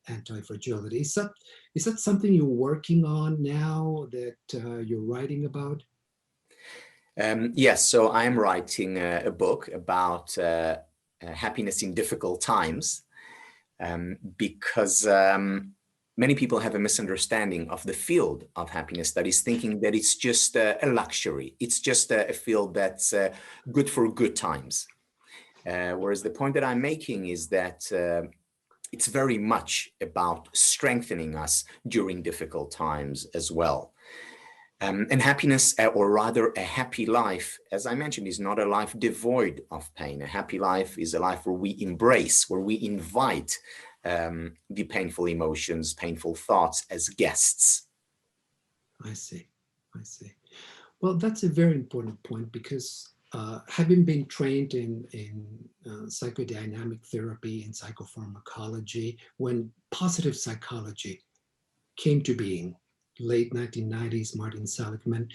anti-fragility. Is that something you're working on now, that you're writing about? Yes, so I am writing a book about happiness in difficult times, because many people have a misunderstanding of the field of happiness studies, thinking that it's just a luxury. It's just a field that's good for good times. Whereas the point that I'm making is that it's very much about strengthening us during difficult times as well. And happiness, or rather a happy life, as I mentioned, is not a life devoid of pain. A happy life is a life where we embrace, where we invite the painful emotions, painful thoughts as guests. I see. Well, that's a very important point, because having been trained in psychodynamic therapy and psychopharmacology, when positive psychology came to being, late 1990s, Martin Seligman,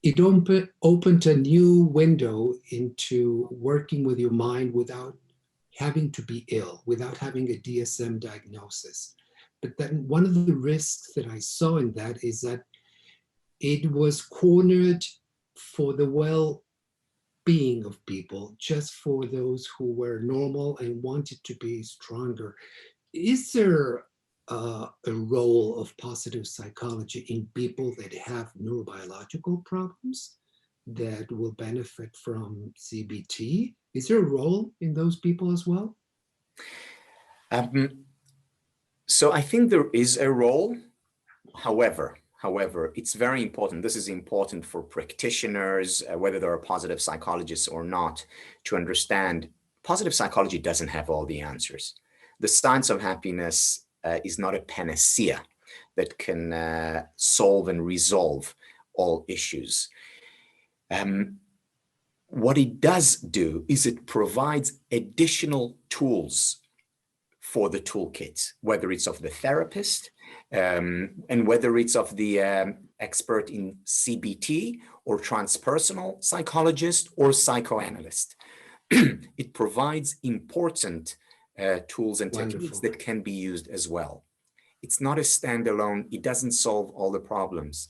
it opened a new window into working with your mind without having to be ill, without having a DSM diagnosis. But then one of the risks that I saw in that is that it was cornered for the well-being of people, just for those who were normal and wanted to be stronger. Is there a role of positive psychology in people that have neurobiological problems that will benefit from CBT? Is there a role in those people as well? So I think there is a role. However, However, it's very important. This is important for practitioners, whether they're positive psychologists or not, to understand positive psychology doesn't have all the answers. The science of happiness is not a panacea that can solve and resolve all issues. What it does do is it provides additional tools for the toolkit, whether it's of the therapist and whether it's of the expert in CBT or transpersonal psychologist or psychoanalyst. It provides important tools and techniques that can be used as well. It's not a standalone, it doesn't solve all the problems.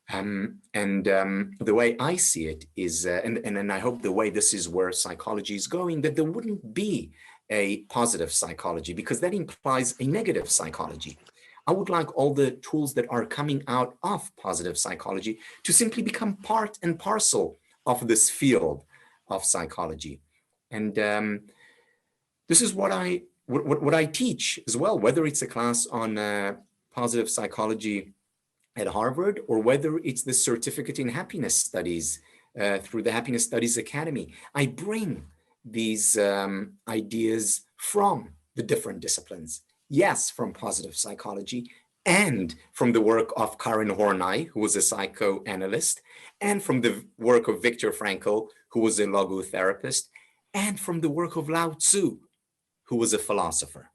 The way I see it is, and I hope the way this is where psychology is going, that there wouldn't be a positive psychology, because that implies a negative psychology. I would like all the tools that are coming out of positive psychology to simply become part and parcel of this field of psychology. And this is what I teach as well, whether it's a class on positive psychology at Harvard, or whether it's the certificate in happiness studies through the Happiness Studies Academy. I bring these ideas from the different disciplines. Yes, from positive psychology, and from the work of Karen Horney, who was a psychoanalyst, and from the work of Viktor Frankl, who was a logotherapist, and from the work of Lao Tzu, who was a philosopher.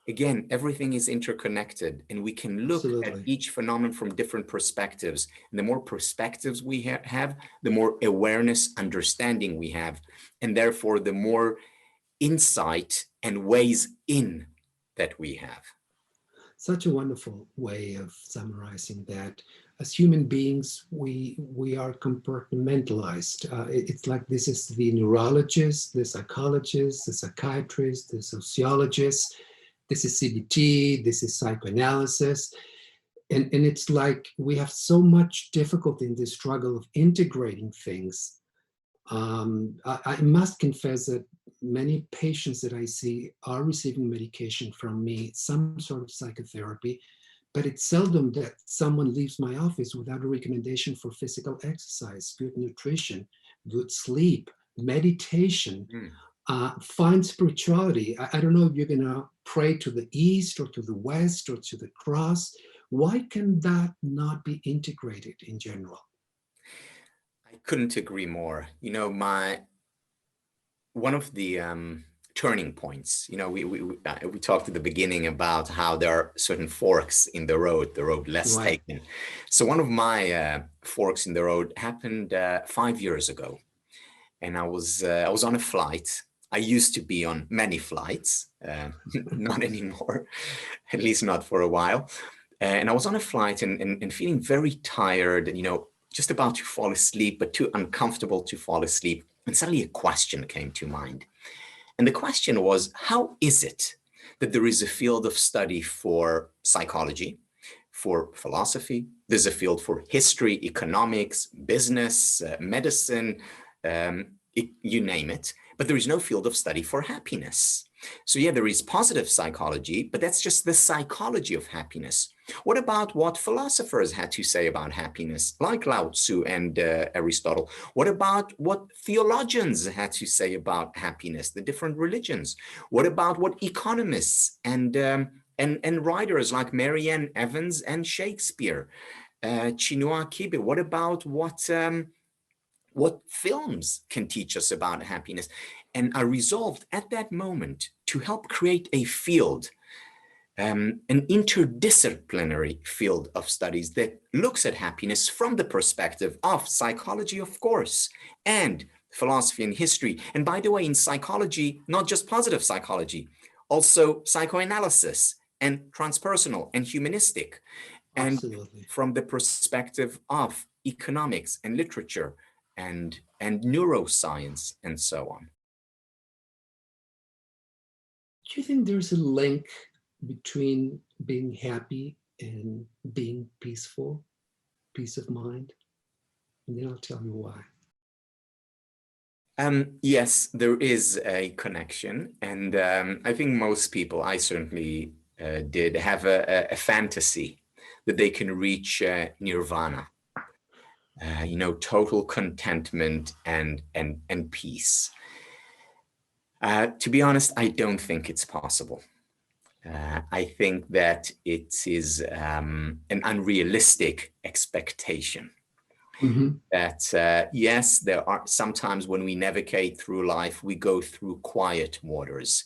Again, everything is interconnected, and we can look at each phenomenon from different perspectives. And the more perspectives we have, the more awareness, understanding we have, and therefore the more insight and ways in that we have. Such a wonderful way of summarizing that. As human beings, we are compartmentalized. It's like this is the neurologist, the psychologist, the psychiatrist, the sociologist. This is CBT, this is psychoanalysis. And it's like we have so much difficulty in this struggle of integrating things. I must confess that many patients that I see are receiving medication from me, some sort of psychotherapy, but it's seldom that someone leaves my office without a recommendation for physical exercise, good nutrition, good sleep, meditation. Find spirituality. I don't know if you're going to pray to the east or to the west or to the cross. Why can that not be integrated in general? I couldn't agree more. You know, one of the turning points, you know, we talked at the beginning about how there are certain forks in the road less taken. So one of my forks in the road happened 5 years ago, and I was on a flight. I used to be on many flights, not anymore, at least not for a while. And I was on a flight and feeling very tired and, you know, just about to fall asleep, but too uncomfortable to fall asleep. And suddenly a question came to mind. And the question was, how is it that there is a field of study for psychology, for philosophy, there's a field for history, economics, business, medicine, you name it, but there is no field of study for happiness. So yeah, there is positive psychology, but that's just the psychology of happiness. What about what philosophers had to say about happiness, like Lao Tzu and Aristotle? What about what theologians had to say about happiness, the different religions? What about what economists and writers like Marianne Evans and Shakespeare, Chinua Achebe? What about what films can teach us about happiness? And I resolved at that moment to help create a field, an interdisciplinary field of studies that looks at happiness from the perspective of psychology, of course, and philosophy and history. And by the way, in psychology, not just positive psychology, also psychoanalysis and transpersonal and humanistic. And from the perspective of economics and literature and neuroscience and so on. Do you think there's a link between being happy and being peaceful, peace of mind? And then I'll tell you why. Yes, there is a connection. And I think most people, I certainly did, have a fantasy that they can reach nirvana, total contentment and peace. To be honest, I don't think it's possible. I think that it is an unrealistic expectation. Mm-hmm. That yes, there are sometimes when we navigate through life, we go through quiet waters,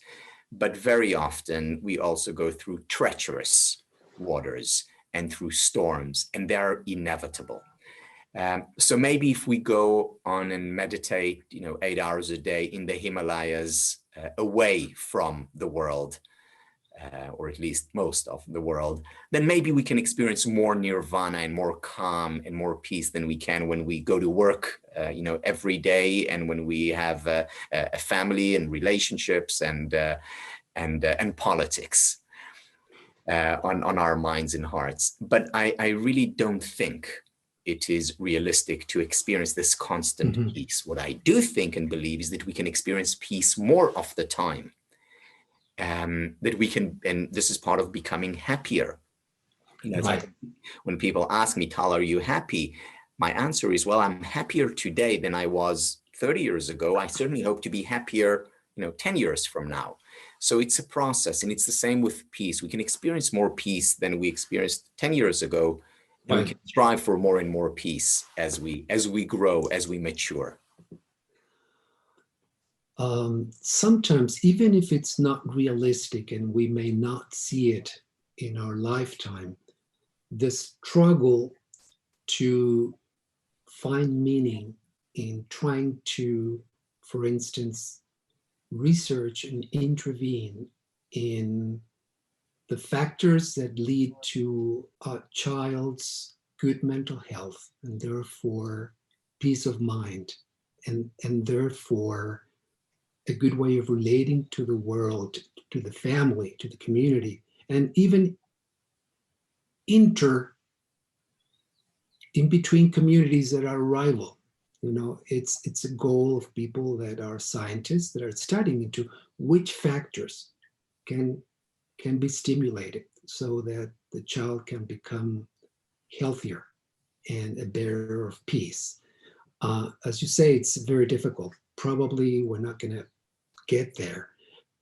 but very often we also go through treacherous waters and through storms, and they're inevitable. So maybe if we go on and meditate, 8 hours a day in the Himalayas, away from the world, or at least most of the world, then maybe we can experience more nirvana and more calm and more peace than we can when we go to work, every day, and when we have a family and relationships and politics on our minds and hearts. But I really don't think it is realistic to experience this constant Mm-hmm. peace. What I do think and believe is that we can experience peace more of the time. That we can, and this is part of becoming happier. It's Right. like when people ask me, Tal, are you happy? My answer is, well, I'm happier today than I was 30 years ago. I certainly hope to be happier, 10 years from now. So it's a process, and it's the same with peace. We can experience more peace than we experienced 10 years ago, and Right. we can strive for more and more peace as we grow, as we mature. Sometimes, even if it's not realistic and we may not see it in our lifetime, the struggle to find meaning in trying to, for instance, research and intervene in the factors that lead to a child's good mental health and therefore peace of mind and therefore a good way of relating to the world, to the family, to the community, and even in between communities that are rival. It's a goal of people that are scientists that are studying into which factors can be stimulated so that the child can become healthier and a bearer of peace. As you say, it's very difficult. Probably we're not going to get there,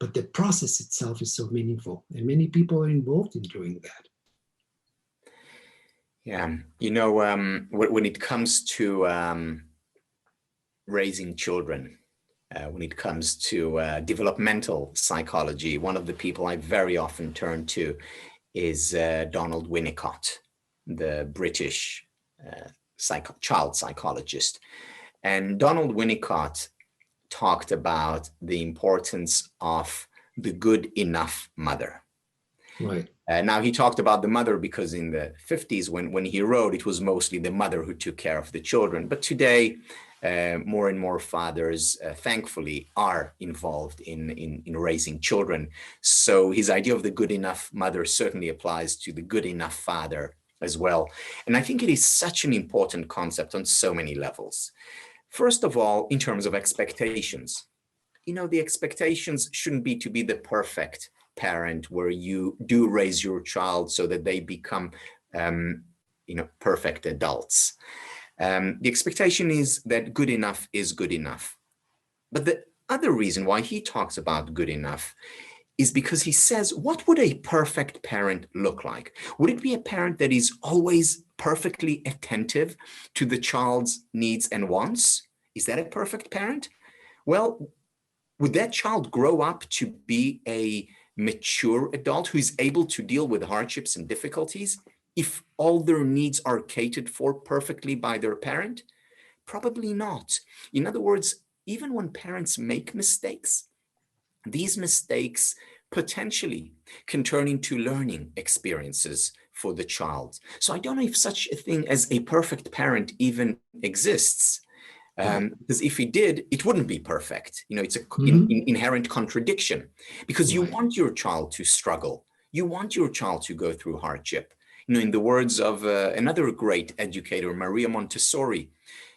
but the process itself is so meaningful, and many people are involved in doing that. Yeah, when it comes to raising children, when it comes to developmental psychology, one of the people I very often turn to is Donald Winnicott, the British child psychologist. And Donald Winnicott talked about the importance of the good enough mother. Right. Now, he talked about the mother because in the 50s, when he wrote, it was mostly the mother who took care of the children. But today, more and more fathers, thankfully, are involved in raising children. So his idea of the good enough mother certainly applies to the good enough father as well. And I think it is such an important concept on so many levels. First of all, in terms of expectations, the expectations shouldn't be to be the perfect parent where you do raise your child so that they become, perfect adults. The expectation is that good enough is good enough. But the other reason why he talks about good enough is because he says, what would a perfect parent look like? Would it be a parent that is always perfectly attentive to the child's needs and wants? Is that a perfect parent? Well, would that child grow up to be a mature adult who is able to deal with hardships and difficulties if all their needs are catered for perfectly by their parent? Probably not. In other words, even when parents make mistakes, these mistakes potentially can turn into learning experiences for the child. So I don't know if such a thing as a perfect parent even exists. Because if it did, it wouldn't be perfect. It's an inherent contradiction because you want your child to struggle. You want your child to go through hardship. In the words of another great educator, Maria Montessori,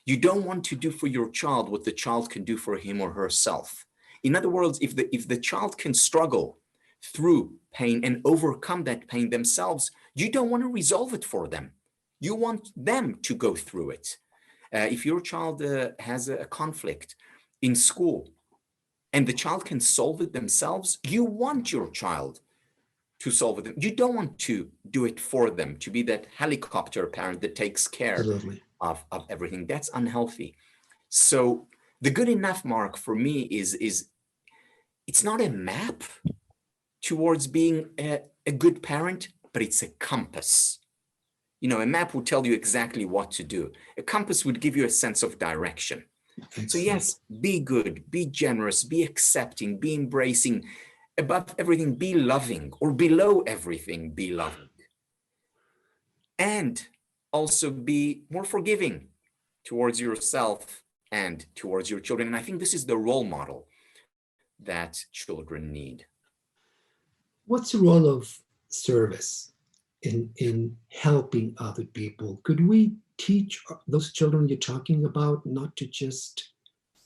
you don't want to do for your child what the child can do for him or herself. In other words, if the child can struggle through pain and overcome that pain themselves, you don't want to resolve it for them. You want them to go through it. If your child has a conflict in school and the child can solve it themselves, you want your child to solve it. You don't want to do it for them, to be that helicopter parent that takes care of everything. That's unhealthy. So the good enough mark for me is it's not a map towards being a good parent, but it's a compass. You know, a map would tell you exactly what to do. A compass would give you a sense of direction. Excellent. So yes, be good, be generous, be accepting, be embracing. Above everything, be loving, or below everything, be loving. And also be more forgiving towards yourself and towards your children. And I think this is the role model that children need. What's the role of service in helping other people? Could we teach those children you're talking about not to just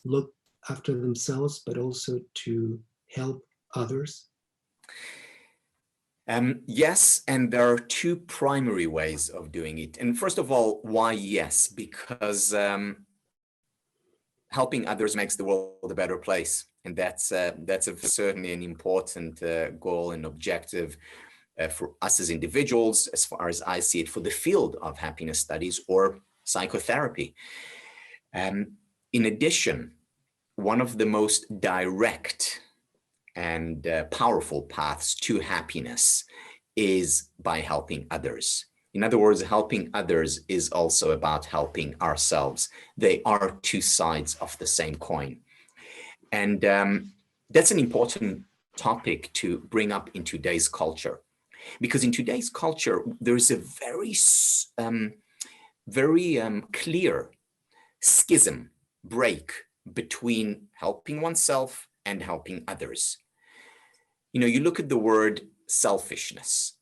look after themselves, but also to help others? Yes, and there are two primary ways of doing it. And first of all, why yes? Because helping others makes the world a better place. And that's certainly an important goal and objective for us as individuals, as far as I see it, for the field of happiness studies or psychotherapy. In addition, one of the most direct and powerful paths to happiness is by helping others. In other words, helping others is also about helping ourselves. They are two sides of the same coin. And that's an important topic to bring up in today's culture. Because in today's culture, there's a very clear schism, break between helping oneself and helping others. You know, you look at the word selfishness.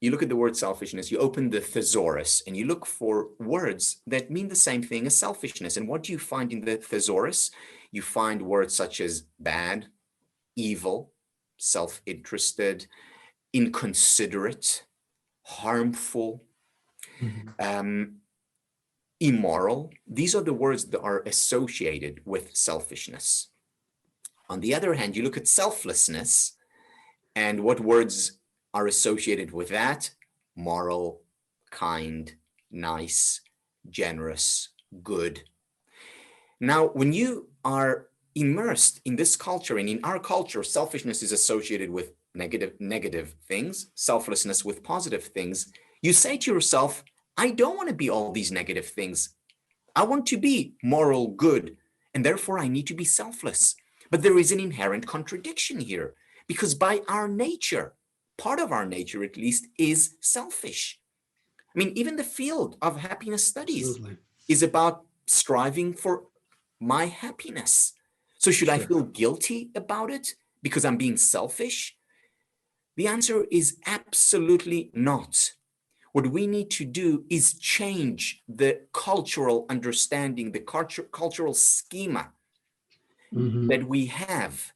You open the thesaurus and you look for words that mean the same thing as selfishness. And what do you find in the thesaurus? You find words such as bad, evil, self-interested, inconsiderate, harmful, immoral. These are the words that are associated with selfishness. On the other hand, you look at selflessness, and what words are associated with that? Moral, kind, nice, generous, good. Now, when you are immersed in this culture, and in our culture, selfishness is associated with negative things, selflessness with positive things, you say to yourself, I don't want to be all these negative things. I want to be moral, good, and therefore I need to be selfless. But there is an inherent contradiction here, because by our nature, part of our nature at least, is selfish. I mean, even the field of happiness studies is about striving for my happiness. So should I feel guilty about it because I'm being selfish? The answer is absolutely not. What we need to do is change the cultural understanding, the cultural schema that we have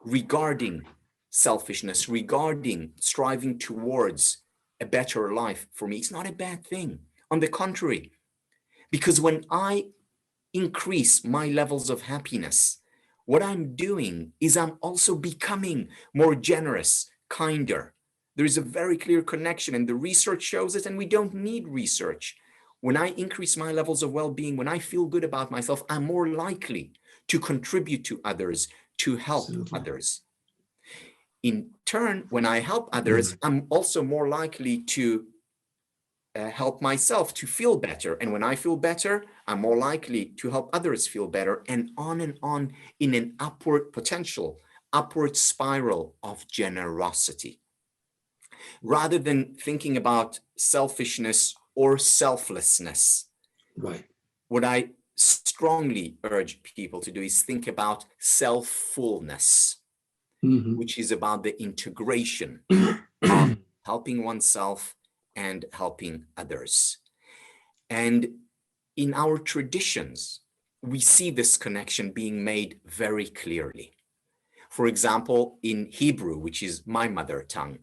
regarding selfishness, regarding striving towards a better life. For me, it's not a bad thing. On the contrary, because when I increase my levels of happiness, what I'm doing is I'm also becoming more generous, kinder. There is a very clear connection, and the research shows it, and we don't need research. When I increase my levels of well-being, when I feel good about myself, I'm more likely to contribute to others, to help others. In turn, when I help others, I'm also more likely to help myself to feel better. And when I feel better, I'm more likely to help others feel better, and on in an upward spiral of generosity. Rather than thinking about selfishness or selflessness, what I strongly urge people to do is think about self-fullness, which is about the integration of helping oneself and helping others. And in our traditions, we see this connection being made very clearly. For example, in Hebrew, which is my mother tongue,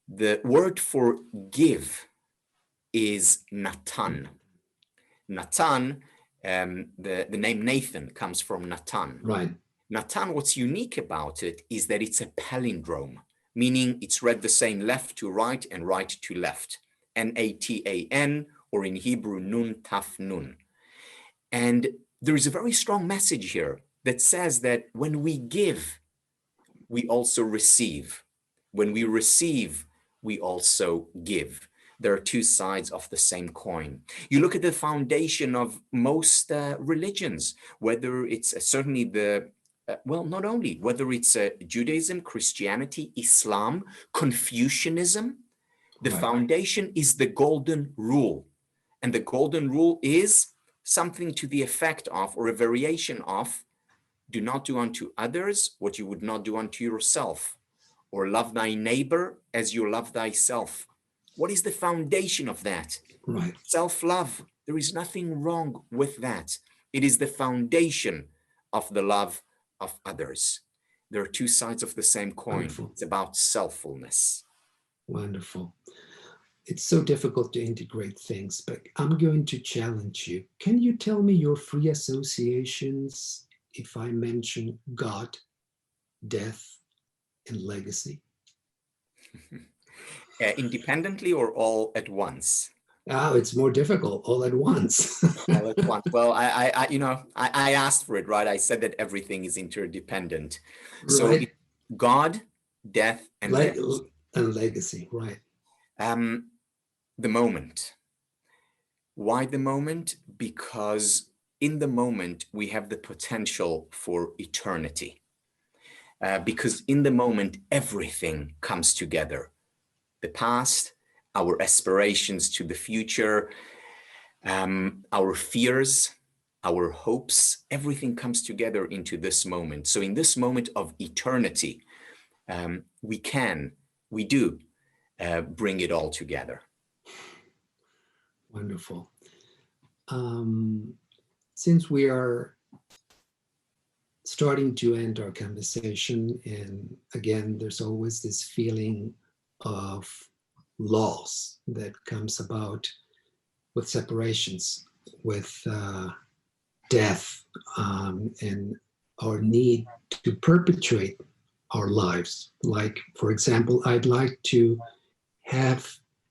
the word for give is Natan. Natan, the name Nathan comes from Natan. Right. Natan, what's unique about it is that it's a palindrome, meaning it's read the same left to right and right to left. N-A-T-A-N, or in Hebrew, Nun Taf Nun. And there is a very strong message here that says that when we give, we also receive. When we receive, we also give. There are two sides of the same coin. You look at the foundation of most religions, whether it's certainly the, well, not only, whether it's Judaism, Christianity, Islam, Confucianism, the foundation is the golden rule. And the golden rule is something to the effect of, or a variation of, do not do unto others what you would not do unto yourself, or love thy neighbor as you love thyself. What is the foundation of that? Right. Self-love. There is nothing wrong with that. It is the foundation of the love of others. There are two sides of the same coin. Wonderful. It's about selffulness. Wonderful. It's so difficult to integrate things, but I'm going to challenge you. Can you tell me your free associations if I mention God, death, and legacy? Independently or all at once? Oh, it's more difficult, all at once. All at once. Well, I asked for it, right? I said that everything is interdependent. So Right. God, death, and legacy. And legacy, right. The moment. Why the moment? Because in the moment, we have the potential for eternity. Because in the moment, everything comes together. The past, our aspirations to the future, our fears, our hopes, everything comes together into this moment. So in this moment of eternity, we do bring it all together. Wonderful. Since we are starting to end our conversation, and again, there's always this feeling of loss that comes about with separations, with death, and our need to perpetuate our lives. Like, for example, I'd like to have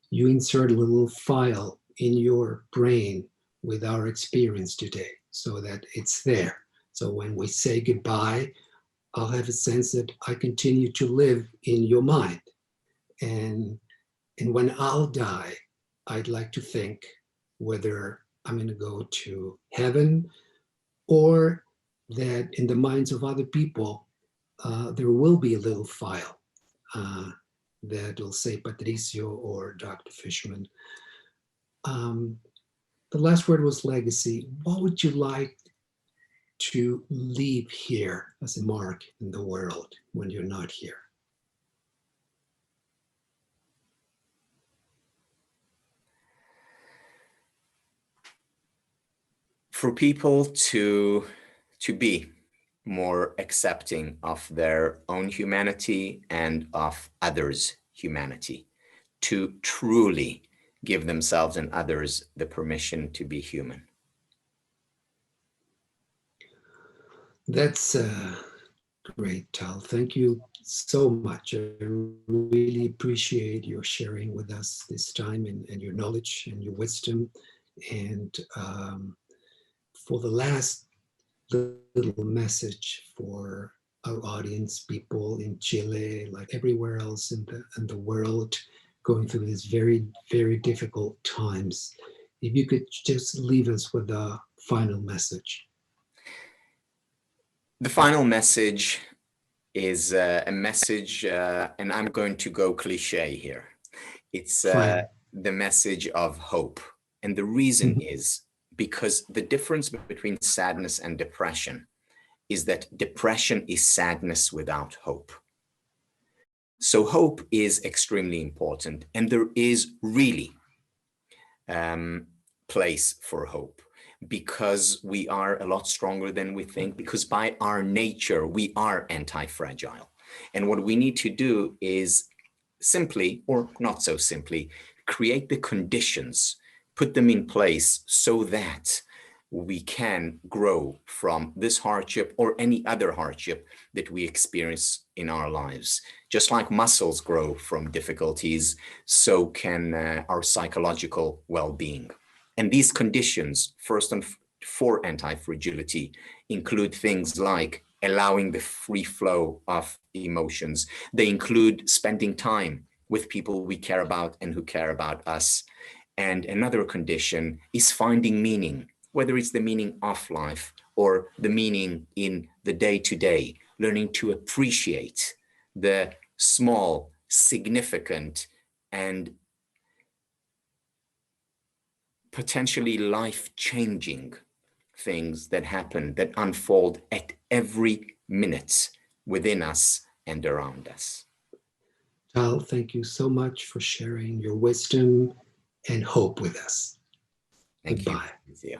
you insert a little file in your brain with our experience today so that it's there. So when we say goodbye, I'll have a sense that I continue to live in your mind. And when I'll die, I'd like to think whether I'm going to go to heaven or that in the minds of other people, there will be a little file that will say Patricio or Dr. Fishman. The last word was legacy. What would you like to leave here as a mark in the world when you're not here? For people to be more accepting of their own humanity and of others' humanity, to truly give themselves and others the permission to be human. That's great, Tal. Thank you so much. I really appreciate your sharing with us this time and your knowledge and your wisdom. And for the last little message for our audience, people in Chile, like everywhere else in the world, going through these very, very difficult times, if you could just leave us with a final message. The final message is a message, and I'm going to go cliche here. It's the message of hope. And the reason is because the difference between sadness and depression is that depression is sadness without hope. So hope is extremely important, and there is really place for hope. because we are a lot stronger than we think, because by our nature, we are anti-fragile. And what we need to do is simply, or not so simply, create the conditions, put them in place so that we can grow from this hardship or any other hardship that we experience in our lives. Just like muscles grow from difficulties, so can our psychological well-being. And these conditions, first and for anti-fragility, include things like allowing the free flow of emotions. They include spending time with people we care about and who care about us. And another condition is finding meaning, whether it's the meaning of life or the meaning in the day-to-day, learning to appreciate the small, significant, and potentially life-changing things that happen, that unfold at every minute within us and around us. Tal, thank you so much for sharing your wisdom and hope with us. Thank Goodbye. you.